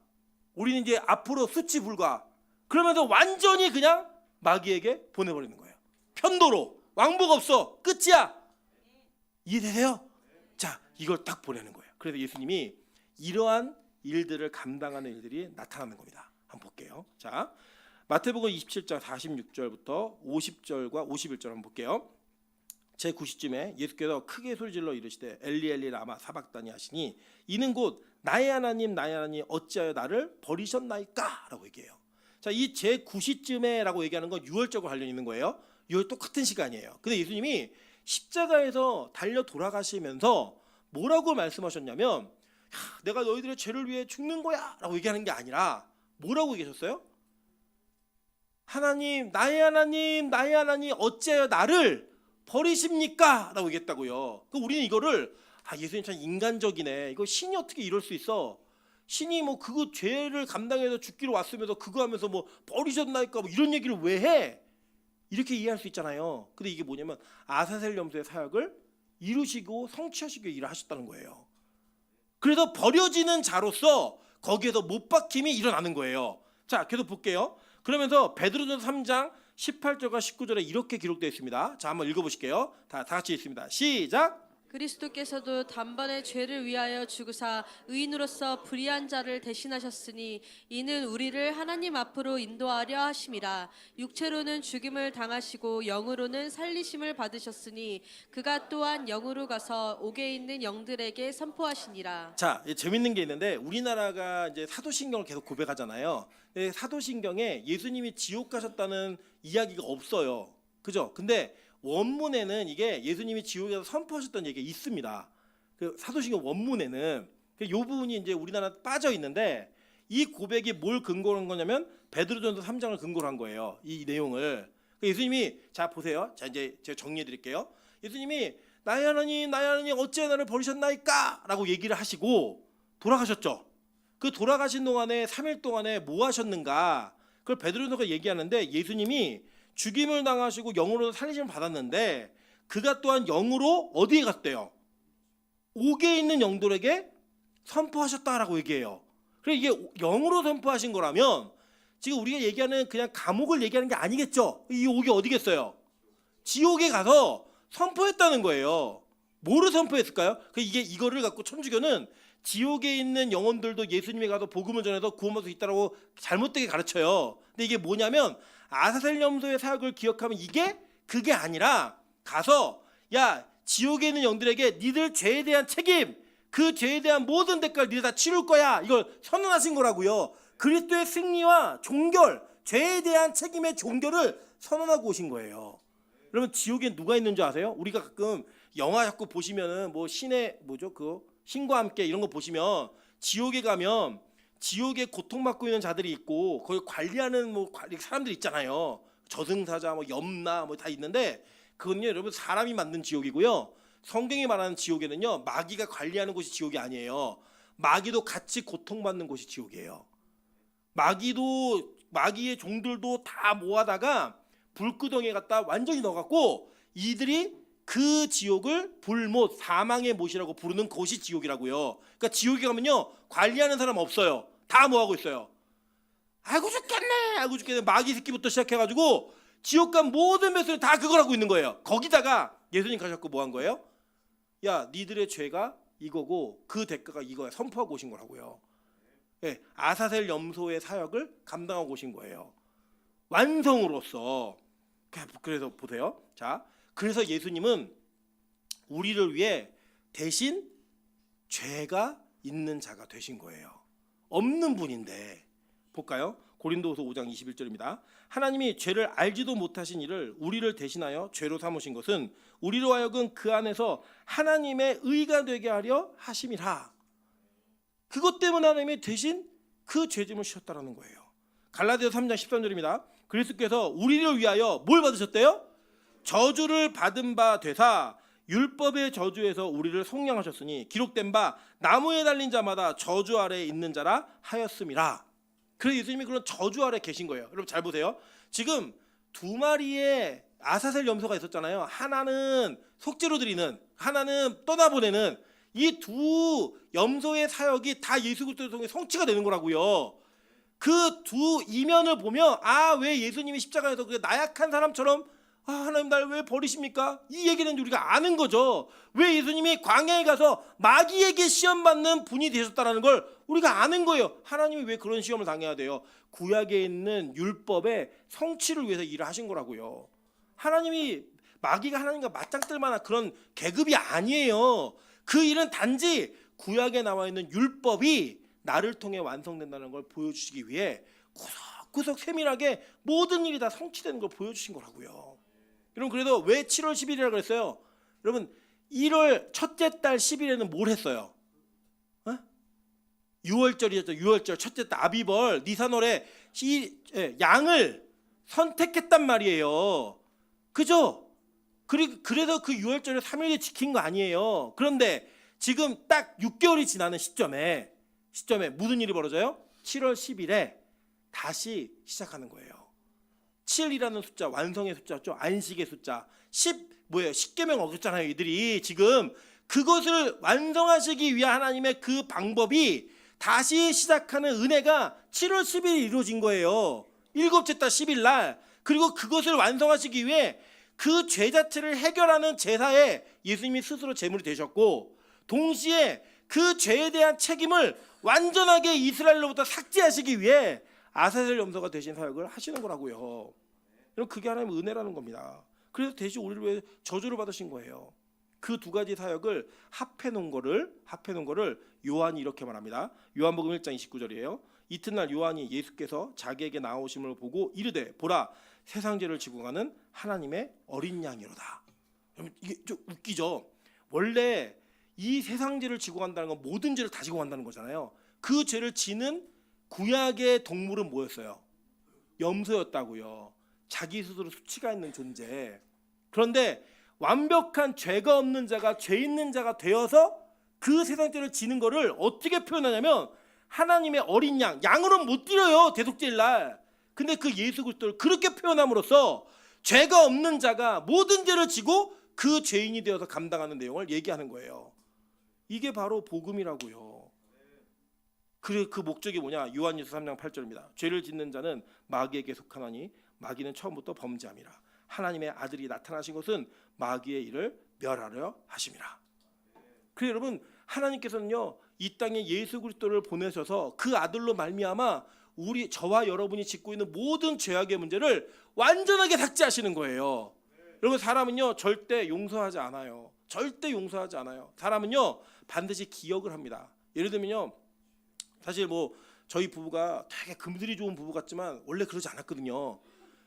우리는 이제 앞으로 수치 불가. 그러면서 완전히 그냥 마귀에게 보내버리는 거예요. 편도로. 왕복 없어. 끝이야. 이해되세요? 자, 이걸 딱 보내는 거예요. 그래서 예수님이 이러한 일들을 감당하는 일들이 나타나는 겁니다. 한번 볼게요. 자, 마태복음 27장 46절부터 50절과 51절 한번 볼게요. 제9시쯤에 예수께서 크게 소리질러 이르시되 엘리 엘리 라마 사박다니 하시니 이는 곧 나의 하나님 어찌하여 나를 버리셨나이까 라고 얘기해요. 자, 이 제9시쯤에 라고 얘기하는 건 유월절과 관련이 있는 거예요. 유월 똑같은 시간이에요. 근데 예수님이 십자가에서 달려 돌아가시면서 뭐라고 말씀하셨냐면 내가 너희들의 죄를 위해 죽는 거야 라고 얘기하는 게 아니라 뭐라고 얘기하셨어요? 하나님 나의 하나님 어찌하여 나를 버리십니까? 라고 얘기했다고요. 우리는 이거를 예수님 참 인간적이네. 이거 신이 어떻게 이럴 수 있어? 신이 뭐 그거 죄를 감당해서 죽기로 왔으면서 그거 하면서 뭐 버리셨나이까 뭐 이런 얘기를 왜 해? 이렇게 이해할 수 있잖아요. 근데 이게 뭐냐면 아사셀 염소의 사역을 이루시고 성취하시기 위해 일을 하셨다는 거예요. 그래서 버려지는 자로서 거기에서 못 박힘이 일어나는 거예요. 자, 계속 볼게요. 그러면서 베드로전서 3장 18절과 19절에 이렇게 기록되어 있습니다. 자, 한번 읽어보실게요. 다 같이 읽습니다. 시작. 그리스도께서도 단번에 죄를 위하여 죽으사 의인으로서 불의한 자를 대신하셨으니 이는 우리를 하나님 앞으로 인도하려 하심이라. 육체로는 죽임을 당하시고 영으로는 살리심을 받으셨으니 그가 또한 영으로 가서 옥에 있는 영들에게 선포하시니라. 자, 재밌는 게 있는데 우리나라가 이제 사도신경을 계속 고백하잖아요. 근데 사도신경에 예수님이 지옥 가셨다는 이야기가 없어요. 그죠? 근데 원문에는 이게 예수님이 지옥에서 선포하셨다는 얘기가 있습니다. 그 사도신경 원문에는 이 부분이 이제 우리나라 빠져 있는데 이 고백이 뭘 근거로 한 거냐면 베드로전서 3장을 근거로 한 거예요. 이 내용을. 예수님이 자 보세요. 자 이제 제가 정리해 드릴게요. 예수님이 나의 하나님 어찌 나를 버리셨나이까? 라고 얘기를 하시고 돌아가셨죠. 그 돌아가신 동안에 3일 동안에 뭐 하셨는가? 그걸 베드로전서가 얘기하는데 예수님이 죽임을 당하시고 영으로 살리심을 받았는데 그가 또한 영으로 어디에 갔대요? 옥에 있는 영들에게 선포하셨다라고 얘기해요. 그래 이게 영으로 선포하신 거라면 지금 우리가 얘기하는 그냥 감옥을 얘기하는 게 아니겠죠? 이 옥이 어디겠어요? 지옥에 가서 선포했다는 거예요. 뭐를 선포했을까요? 이거를 갖고 천주교는 지옥에 있는 영혼들도 예수님에 가서 복음을 전해서 구원받을 수 있다고 잘못되게 가르쳐요. 근데 이게 뭐냐면 아사셀 염소의 사역을 기억하면 그게 아니라 가서 야 지옥에 있는 영들에게 니들 죄에 대한 책임 그 죄에 대한 모든 대가를 니들 다 치룰 거야 이걸 선언하신 거라고요. 그리스도의 승리와 종결 죄에 대한 책임의 종결을 선언하고 오신 거예요. 여러분 지옥에 누가 있는 줄 아세요? 우리가 가끔 영화 자꾸 보시면은 뭐 신의 신과 함께 이런 거 보시면 지옥에 가면 지옥에 고통받고 있는 자들이 있고 거기 관리하는 사람들이 있잖아요. 저승사자, 염라 다 있는데 그건요 여러분 사람이 만든 지옥이고요. 성경이 말하는 지옥에는요 마귀가 관리하는 곳이 지옥이 아니에요. 마귀도 같이 고통받는 곳이 지옥이에요. 마귀의 종들도 다 모아다가 불구덩이에 갖다 완전히 넣어갖고 이들이 그 지옥을 불못 사망의 못이라고 부르는 곳이 지옥이라고요. 그러니까 지옥에 가면요 관리하는 사람 없어요. 다 뭐하고 있어요? 아이고 죽겠네 마귀 새끼부터 시작해가지고 지옥 간 모든 백성이 다 그걸 하고 있는 거예요. 거기다가 예수님 가셨고 뭐 한 거예요? 야 니들의 죄가 이거고 그 대가가 이거야 선포하고 오신 거라고요. 네, 아사셀 염소의 사역을 감당하고 오신 거예요. 완성으로서. 그래서 보세요. 자, 그래서 예수님은 우리를 위해 대신 죄가 있는 자가 되신 거예요. 없는 분인데 볼까요? 고린도후서 5장 21절입니다. 하나님이 죄를 알지도 못하신 이를 우리를 대신하여 죄로 삼으신 것은 우리로 하여금 그 안에서 하나님의 의가 되게 하려 하심이라. 그것 때문에 하나님이 대신 그 죄짐을 지셨다라는 거예요. 갈라디아서 3장 13절입니다. 그리스도께서 우리를 위하여 뭘 받으셨대요? 저주를 받은 바 되사 율법의 저주에서 우리를 속량하셨으니 기록된 바 나무에 달린 자마다 저주 아래에 있는 자라 하였음이라. 그래서 예수님이 그런 저주 아래 계신 거예요. 여러분 잘 보세요. 지금 두 마리의 아사셀 염소가 있었잖아요. 하나는 속죄로 드리는, 하나는 떠나보내는. 이 두 염소의 사역이 다 예수 그리스도를 통해 성취가 되는 거라고요. 그 두 이면을 보면 왜 예수님이 십자가에서 그 나약한 사람처럼 하나님 날 왜 버리십니까? 이 얘기는 우리가 아는 거죠. 왜 예수님이 광야에 가서 마귀에게 시험받는 분이 되셨다는 걸 우리가 아는 거예요. 하나님이 왜 그런 시험을 당해야 돼요? 구약에 있는 율법의 성취를 위해서 일을 하신 거라고요. 하나님이 마귀가 하나님과 맞짱뜰 만한 그런 계급이 아니에요. 그 일은 단지 구약에 나와 있는 율법이 나를 통해 완성된다는 걸 보여주시기 위해 구석구석 세밀하게 모든 일이 다 성취되는 걸 보여주신 거라고요. 여러분 그래서 왜 7월 10일이라고 그랬어요? 여러분 1월 첫째 달 10일에는 뭘 했어요? 6월절이었죠. 6월절 첫째 달 아비벌 니산월에 양을 선택했단 말이에요. 그죠? 그래서 그 6월절을 3일에 지킨 거 아니에요. 그런데 지금 딱 6개월이 지나는 시점에 무슨 일이 벌어져요? 7월 10일에 다시 시작하는 거예요. 7이라는 숫자 완성의 숫자죠. 안식의 숫자. 10계명 어겼잖아요. 이들이 지금 그것을 완성하시기 위한 하나님의 그 방법이 다시 시작하는 은혜가 7월 10일에 이루어진 거예요. 일곱째 달 10일 날 그리고 그것을 완성하시기 위해 그 죄 자체를 해결하는 제사에 예수님이 스스로 제물이 되셨고, 동시에 그 죄에 대한 책임을 완전하게 이스라엘로부터 삭제하시기 위해 아사셀 염소가 대신 사역을 하시는 거라고요. 여러분, 그게 하나님의 은혜라는 겁니다. 그래서 대신 우리를 위해 저주를 받으신 거예요. 그 두 가지 사역을 합해 놓은 거를 요한이 이렇게 말합니다. 요한복음 1장 29절이에요. 이튿날 요한이 예수께서 자기에게 나오심을 보고 이르되 보라 세상 죄를 지고 가는 하나님의 어린 양이로다. 여러분, 이게 좀 웃기죠. 원래 이 세상 죄를 지고 간다는 건 모든 죄를 다 지고 간다는 거잖아요. 그 죄를 지는 구약의 동물은 뭐였어요? 염소였다고요. 자기 스스로 수치가 있는 존재. 그런데 완벽한 죄가 없는 자가 죄 있는 자가 되어서 그 세상 죄를 지는 거를 어떻게 표현하냐면 하나님의 어린 양, 양으로는 못 드려요, 대속죄일 날. 근데 그 예수 그리스도를 그렇게 표현함으로써 죄가 없는 자가 모든 죄를 지고 그 죄인이 되어서 감당하는 내용을 얘기하는 거예요. 이게 바로 복음이라고요. 그 목적이 뭐냐? 요한일서 3장 8절입니다. 죄를 짓는 자는 마귀에게 속하나니 마귀는 처음부터 범죄함이라. 하나님의 아들이 나타나신 것은 마귀의 일을 멸하려 하심이라. 그래서 여러분, 하나님께서는요 이 땅에 예수 그리스도를 보내셔서 그 아들로 말미암아 저와 여러분이 짓고 있는 모든 죄악의 문제를 완전하게 삭제하시는 거예요. 여러분, 사람은요 절대 용서하지 않아요. 절대 용서하지 않아요. 사람은요 반드시 기억을 합니다. 예를 들면요, 사실 뭐 저희 부부가 되게 금슬이 좋은 부부 같지만 원래 그러지 않았거든요.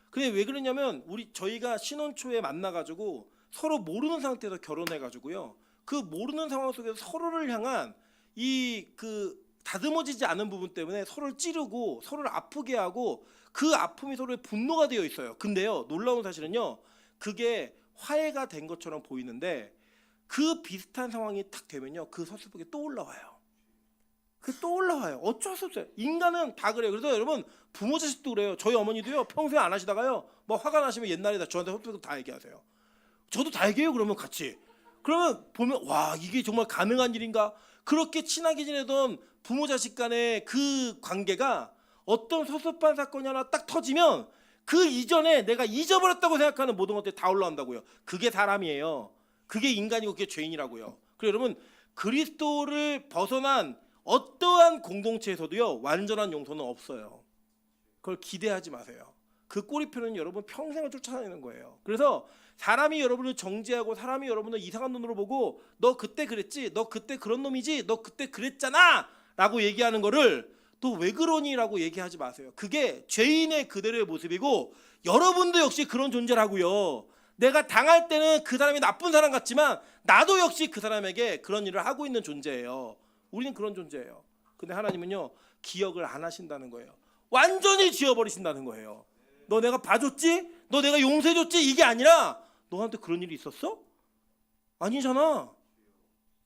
근데 왜 그러냐면 저희가 신혼 초에 만나가지고 서로 모르는 상태에서 결혼해가지고요, 그 모르는 상황 속에서 서로를 향한 다듬어지지 않은 부분 때문에 서로를 찌르고 서로를 아프게 하고 그 아픔이 서로의 분노가 되어 있어요. 근데요, 놀라운 사실은요, 그게 화해가 된 것처럼 보이는데 그 비슷한 상황이 딱 되면요, 그 서슬프게 또 올라와요. 또 올라와요. 어쩔 수 없어요. 인간은 다 그래요. 그래서 여러분, 부모 자식도 그래요. 저희 어머니도요 평소에 안 하시다가요 뭐 화가 나시면 옛날에 저한테 헛소리 다 얘기하세요. 저도 다 얘기해요. 그러면 같이. 그러면 보면 와, 이게 정말 가능한 일인가? 그렇게 친하게 지내던 부모 자식 간의 그 관계가 어떤 서섭한 사건이 하나 딱 터지면 그 이전에 내가 잊어버렸다고 생각하는 모든 것들이 다 올라온다고요. 그게 사람이에요. 그게 인간이고 그게 죄인이라고요. 그래서 여러분, 그리스도를 벗어난 어떠한 공동체에서도요 완전한 용서는 없어요. 그걸 기대하지 마세요. 그 꼬리표는 여러분 평생을 쫓아다니는 거예요. 그래서 사람이 여러분을 정죄하고 사람이 여러분을 이상한 눈으로 보고 너 그때 그랬지, 너 그때 그런 놈이지, 너 그때 그랬잖아 라고 얘기하는 거를 또 왜 그러니 라고 얘기하지 마세요. 그게 죄인의 그대로의 모습이고 여러분도 역시 그런 존재라고요. 내가 당할 때는 그 사람이 나쁜 사람 같지만 나도 역시 그 사람에게 그런 일을 하고 있는 존재예요. 우리는 그런 존재예요. 근데 하나님은요 기억을 안 하신다는 거예요. 완전히 지워버리신다는 거예요. 너 내가 봐줬지? 너 내가 용서해줬지? 이게 아니라 너한테 그런 일이 있었어? 아니잖아.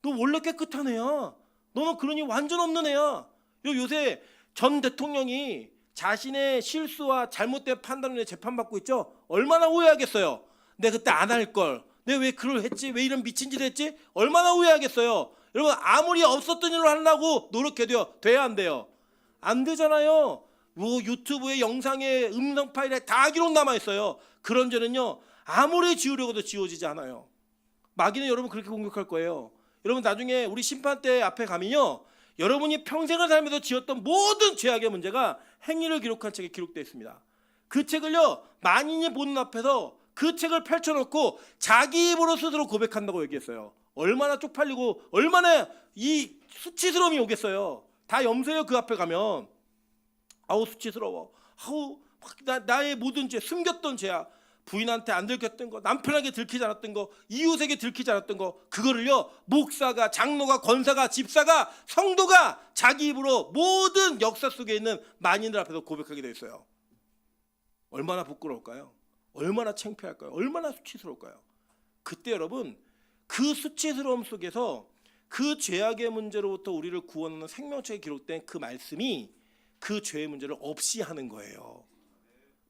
너 원래 깨끗한 애야. 너는 그런 일 완전 없는 애야. 요새 전 대통령이 자신의 실수와 잘못된 판단으로 재판받고 있죠. 얼마나 후회하겠어요. 내가 그때 안 할 걸. 내가 왜 그걸 했지? 왜 이런 미친 짓을 했지? 얼마나 후회하겠어요. 여러분, 아무리 없었던 일을 하려고 노력해도요 돼야 안 돼요? 안 되잖아요. 뭐 유튜브에 영상에 음성 파일에 다 기록 남아 있어요. 그런 죄는요 아무리 지우려고도 지워지지 않아요. 마귀는 여러분 그렇게 공격할 거예요. 여러분, 나중에 우리 심판대 앞에 가면요 여러분이 평생을 살면서 지었던 모든 죄악의 문제가 행위를 기록한 책에 기록되어 있습니다. 그 책을요 만인이 보는 앞에서 그 책을 펼쳐놓고 자기 입으로 스스로 고백한다고 얘기했어요. 얼마나 쪽팔리고 얼마나 이 수치스러움이 오겠어요. 다 염소예요. 그 앞에 가면 아우 수치스러워. 아우 나의 모든 죄, 숨겼던 죄야. 부인한테 안 들켰던 거, 남편에게 들키지 않았던 거, 이웃에게 들키지 않았던 거, 그거를요 목사가, 장로가, 권사가, 집사가, 성도가 자기 입으로 모든 역사 속에 있는 만인들 앞에서 고백하게 되어 있어요. 얼마나 부끄러울까요? 얼마나 창피할까요? 얼마나 수치스러울까요? 그때 여러분, 그 수치스러움 속에서 그 죄악의 문제로부터 우리를 구원하는 생명책에 기록된 그 말씀이 그 죄의 문제를 없이 하는 거예요.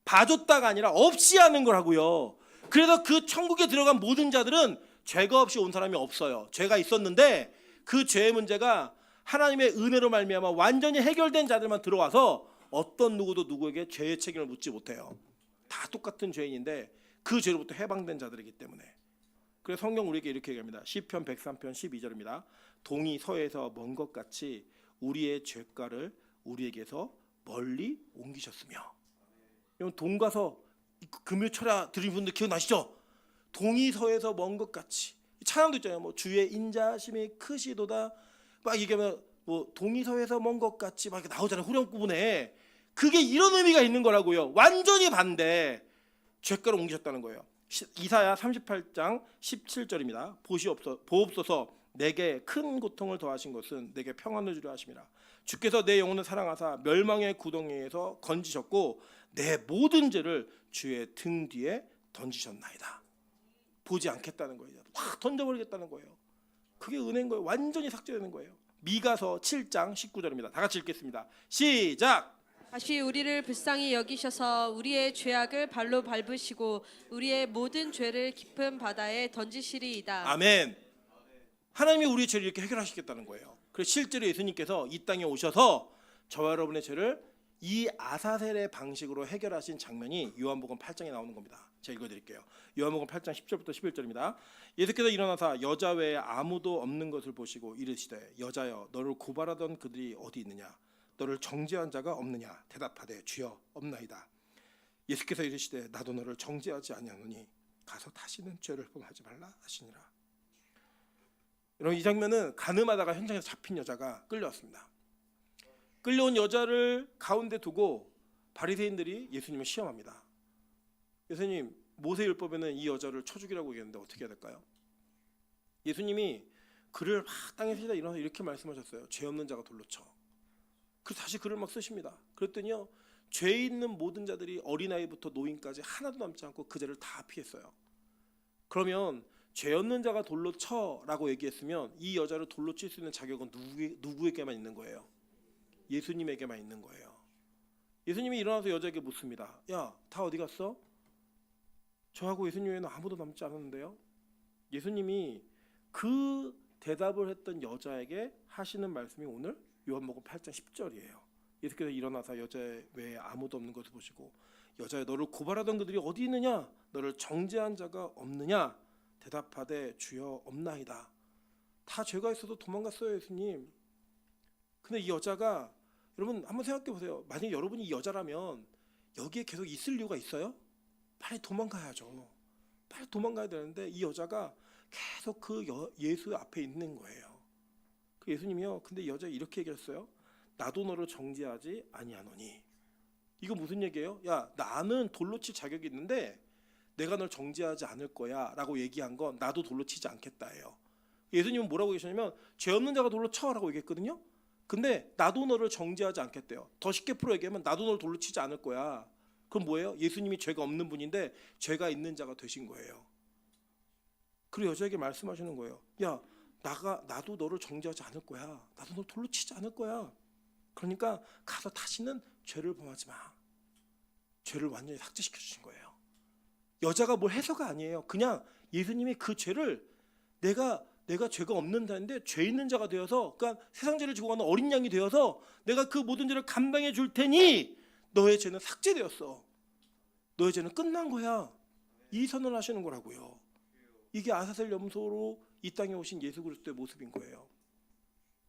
봐줬다가 아니라 없이 하는 거라고요. 그래서 그 천국에 들어간 모든 자들은 죄가 없이 온 사람이 없어요. 죄가 있었는데 그 죄의 문제가 하나님의 은혜로 말미암아 완전히 해결된 자들만 들어와서 어떤 누구도 누구에게 죄의 책임을 묻지 못해요. 다 똑같은 죄인인데 그 죄로부터 해방된 자들이기 때문에. 그래서 성경 우리에게 이렇게 얘기합니다. 시편 103편 12절입니다. 동이 서에서 먼 것 같이 우리의 죄가를 우리에게서 멀리 옮기셨으며. 여러분 동 가서 금요 철야 드린 분들 기억나시죠? 동이 서에서 먼 것 같이. 찬양도 있잖아요. 뭐 주의 인자심이 크시도다. 막 얘기하면 뭐 동이 서에서 먼 것 같이 막 이렇게 나오잖아요. 후렴 부분에. 그게 이런 의미가 있는 거라고요. 완전히 반대. 죄가를 옮기셨다는 거예요. 이사야 38장 17절입니다. 보옵소서 내게 큰 고통을 더하신 것은 내게 평안을 주려 하심이라. 주께서 내 영혼을 사랑하사 멸망의 구덩이에서 건지셨고 내 모든 죄를 주의 등 뒤에 던지셨나이다. 보지 않겠다는 거예요. 확 던져버리겠다는 거예요. 그게 은혜인 거예요. 완전히 삭제되는 거예요. 미가서 7장 19절입니다. 다 같이 읽겠습니다. 시작. 다시 우리를 불쌍히 여기셔서 우리의 죄악을 발로 밟으시고 우리의 모든 죄를 깊은 바다에 던지시리이다. 아멘. 하나님이 우리의 죄를 이렇게 해결하시겠다는 거예요. 그래서 실제로 예수님께서 이 땅에 오셔서 저와 여러분의 죄를 이 아사셀의 방식으로 해결하신 장면이 요한복음 8장에 나오는 겁니다. 제가 읽어드릴게요. 요한복음 8장 10절부터 11절입니다. 예수께서 일어나사 여자 외에 아무도 없는 것을 보시고 이르시되 여자여 너를 고발하던 그들이 어디 있느냐 너를 정죄한 자가 없느냐 대답하되 주여 없나이다. 예수께서 이르시되 나도 너를 정죄하지 아니하노니 가서 다시는 죄를 범하지 말라 하시니라. 여러분 이 장면은 가늠하다가 현장에서 잡힌 여자가 끌려왔습니다. 끌려온 여자를 가운데 두고 바리새인들이 예수님을 시험합니다. 예수님 모세율법에는 이 여자를 쳐 죽이라고 얘기했는데 어떻게 해야 될까요? 예수님이 그를 막 땅에 쓰시다 일어나서 이렇게 말씀하셨어요. 죄 없는 자가 돌로 쳐. 그래서 다시 글을 막 쓰십니다. 그랬더니요 죄 있는 모든 자들이 어린아이부터 노인까지 하나도 남지 않고 그 죄를 다 피했어요. 그러면 죄 없는 자가 돌로 쳐라고 얘기했으면 이 여자를 돌로 칠 수 있는 자격은 누구에게만 있는 거예요? 예수님에게만 있는 거예요. 예수님이 일어나서 여자에게 묻습니다. 야, 다 어디 갔어? 저하고 예수님 외에는 아무도 남지 않았는데요. 예수님이 그 대답을 했던 여자에게 하시는 말씀이 오늘 요한복음 8장 10절이에요. 예수께서 일어나서 여자 외에 아무도 없는 것을 보시고 여자여 너를 고발하던 그들이 어디 있느냐 너를 정죄한 자가 없느냐 대답하되 주여 없나이다. 다 죄가 있어도 도망갔어요 예수님. 근데 이 여자가 여러분 한번 생각해 보세요. 만약에 여러분이 이 여자라면 여기에 계속 있을 이유가 있어요? 빨리 도망가야죠. 빨리 도망가야 되는데 이 여자가 계속 그 예수 앞에 있는 거예요. 그 예수님이요. 근데 이 여자 이렇게 얘기했어요. 나도 너를 정죄하지 아니하노니. 이거 무슨 얘기예요? 야 나는 돌로 칠 자격이 있는데 내가 널 정죄하지 않을 거야 라고 얘기한 건 나도 돌로 치지 않겠다예요. 예수님은 뭐라고 계시냐면 죄 없는 자가 돌로 쳐라고 얘기했거든요. 근데 나도 너를 정죄하지 않겠대요. 더 쉽게 풀어 얘기하면 나도 너를 돌로 치지 않을 거야. 그럼 뭐예요? 예수님이 죄가 없는 분인데 죄가 있는 자가 되신 거예요. 그리고 여자에게 말씀하시는 거예요. 야 나도 너를 정죄하지 않을 거야. 나도 너를 돌로 치지 않을 거야. 그러니까 가서 다시는 죄를 범하지 마. 죄를 완전히 삭제시켜 주신 거예요. 여자가 뭘 해서가 아니에요. 그냥 예수님이 그 죄를 내가 죄가 없는 자인데 죄 있는 자가 되어서 그러니까 세상 죄를 지고 가는 어린 양이 되어서 내가 그 모든 죄를 감당해 줄 테니 너의 죄는 삭제되었어. 너의 죄는 끝난 거야. 이 선언을 하시는 거라고요. 이게 아사셀 염소로 이 땅에 오신 예수 그리스도의 모습인 거예요.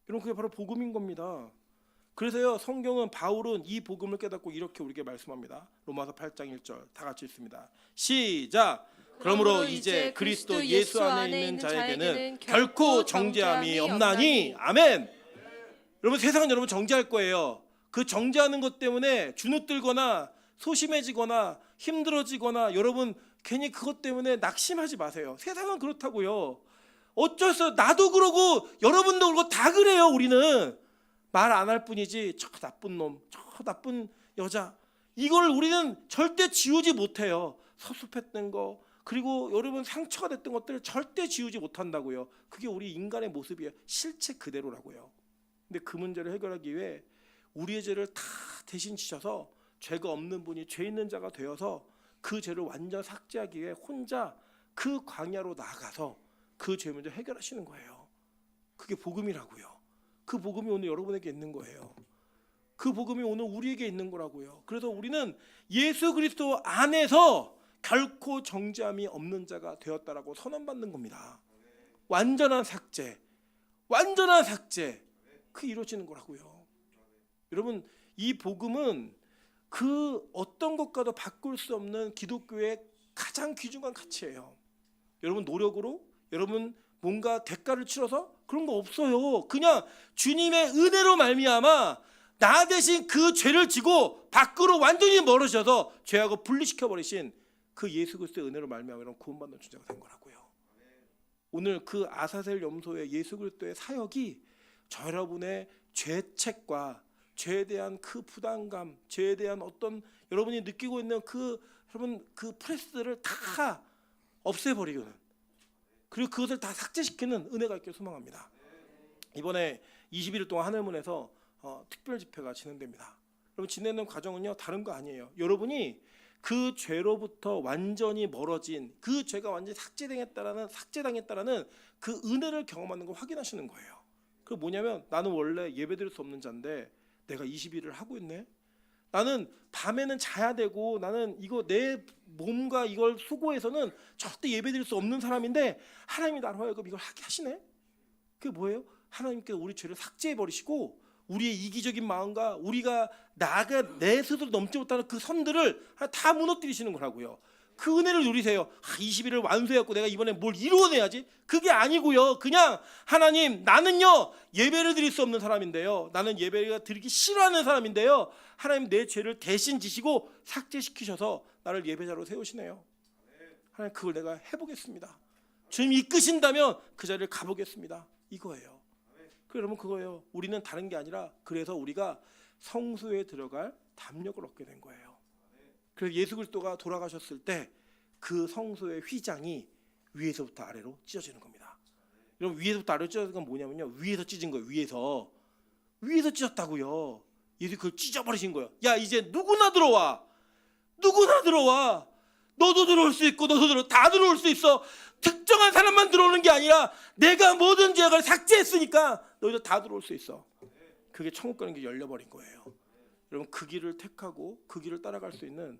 여러분 그게 바로 복음인 겁니다. 그래서요 성경은 바울은 이 복음을 깨닫고 이렇게 우리에게 말씀합니다. 로마서 8장 1절 다 같이 읽습니다. 시작. 그러므로 이제 그리스도 예수 안에 있는 자에게는 결코 정죄함이 없나니. 아멘. 여러분 세상은 여러분 정죄할 거예요. 그 정죄하는 것 때문에 주눅들거나 소심해지거나 힘들어지거나 여러분 괜히 그것 때문에 낙심하지 마세요. 세상은 그렇다고요. 어쩔 수 없어. 나도 그러고 여러분도 그러고 다 그래요. 우리는 말 안 할 뿐이지 저 나쁜 놈, 저 나쁜 여자 이걸 우리는 절대 지우지 못해요. 섭섭했던 거 그리고 여러분 상처가 됐던 것들을 절대 지우지 못한다고요. 그게 우리 인간의 모습이에요. 실체 그대로라고요. 근데 그 문제를 해결하기 위해 우리의 죄를 다 대신 지셔서 죄가 없는 분이 죄 있는 자가 되어서 그 죄를 완전 삭제하기 위해 혼자 그 광야로 나가서 그 죄 문제 해결하시는 거예요. 그게 복음이라고요. 그 복음이 오늘 여러분에게 있는 거예요. 그 복음이 오늘 우리에게 있는 거라고요. 그래서 우리는 예수 그리스도 안에서 결코 정죄함이 없는 자가 되었다라고 선언받는 겁니다. 완전한 삭제, 완전한 삭제, 그 이루어지는 거라고요. 여러분, 이 복음은 그 어떤 것과도 바꿀 수 없는 기독교의 가장 귀중한 가치예요. 여러분 노력으로, 여러분 뭔가 대가를 치러서 그런 거 없어요. 그냥 주님의 은혜로 말미암아 나 대신 그 죄를 지고 밖으로 완전히 멀어져서 죄하고 분리시켜 버리신 그 예수 그리스도의 은혜로 말미암아 이런 구원받는 존재가 된 거라고요. 오늘 그 아사셀 염소의 예수 그리스도의 사역이 저 여러분의 죄책과 죄에 대한 그 부담감, 죄에 대한 어떤 여러분이 느끼고 있는 그 여러분 그 프레스를 다 없애버리는, 그리고 그것을 다 삭제시키는 은혜가 있기를 소망합니다. 이번에 21일 동안 하늘문에서 특별 집회가 진행됩니다. 여러분 지내는 과정은요 다른 거 아니에요. 여러분이 그 죄로부터 완전히 멀어진, 그 죄가 완전히 삭제당했다라는 그 은혜를 경험하는 걸 확인하시는 거예요. 그 뭐냐면 나는 원래 예배드릴 수 없는 자인데 내가 20일을 하고 있네. 나는 밤에는 자야 되고 나는 이거 내 몸과 이걸 수고해서는 절대 예배드릴 수 없는 사람인데 하나님이 나로 하여금 이걸 하게 하시네. 그게 뭐예요? 하나님께서 우리 죄를 삭제해 버리시고 우리의 이기적인 마음과 우리가 내 스스로 넘지 못하는 그 선들을 다 무너뜨리시는 거라고요. 그 은혜를 누리세요. 20일을 완수해갖고 내가 이번에 뭘 이루어내야지. 그게 아니고요. 그냥 하나님 나는요 예배를 드릴 수 없는 사람인데요. 나는 예배가 드리기 싫어하는 사람인데요. 하나님 내 죄를 대신 지시고 삭제시키셔서 나를 예배자로 세우시네요. 하나님 그걸 내가 해보겠습니다. 주님이 이끄신다면 그 자리를 가보겠습니다. 이거예요. 여러분 그거예요. 우리는 다른 게 아니라 그래서 우리가 성소에 들어갈 담력을 얻게 된 거예요. 그래서 예수 그리스도가 돌아가셨을 때 그 성소의 휘장이 위에서부터 아래로 찢어지는 겁니다. 여러분 위에서부터 아래로 찢어진 건 뭐냐면요. 위에서 찢은 거예요. 위에서 찢었다고요. 예수 그걸 찢어버리신 거예요. 야 이제 누구나 들어와. 너도 들어올 수 있고 다 들어올 수 있어. 특정한 사람만 들어오는 게 아니라 내가 모든 죄악을 삭제했으니까 너희들 다 들어올 수 있어. 그게 천국 가는 길이 열려버린 거예요. 여러분 그 길을 택하고 그 길을 따라갈 수 있는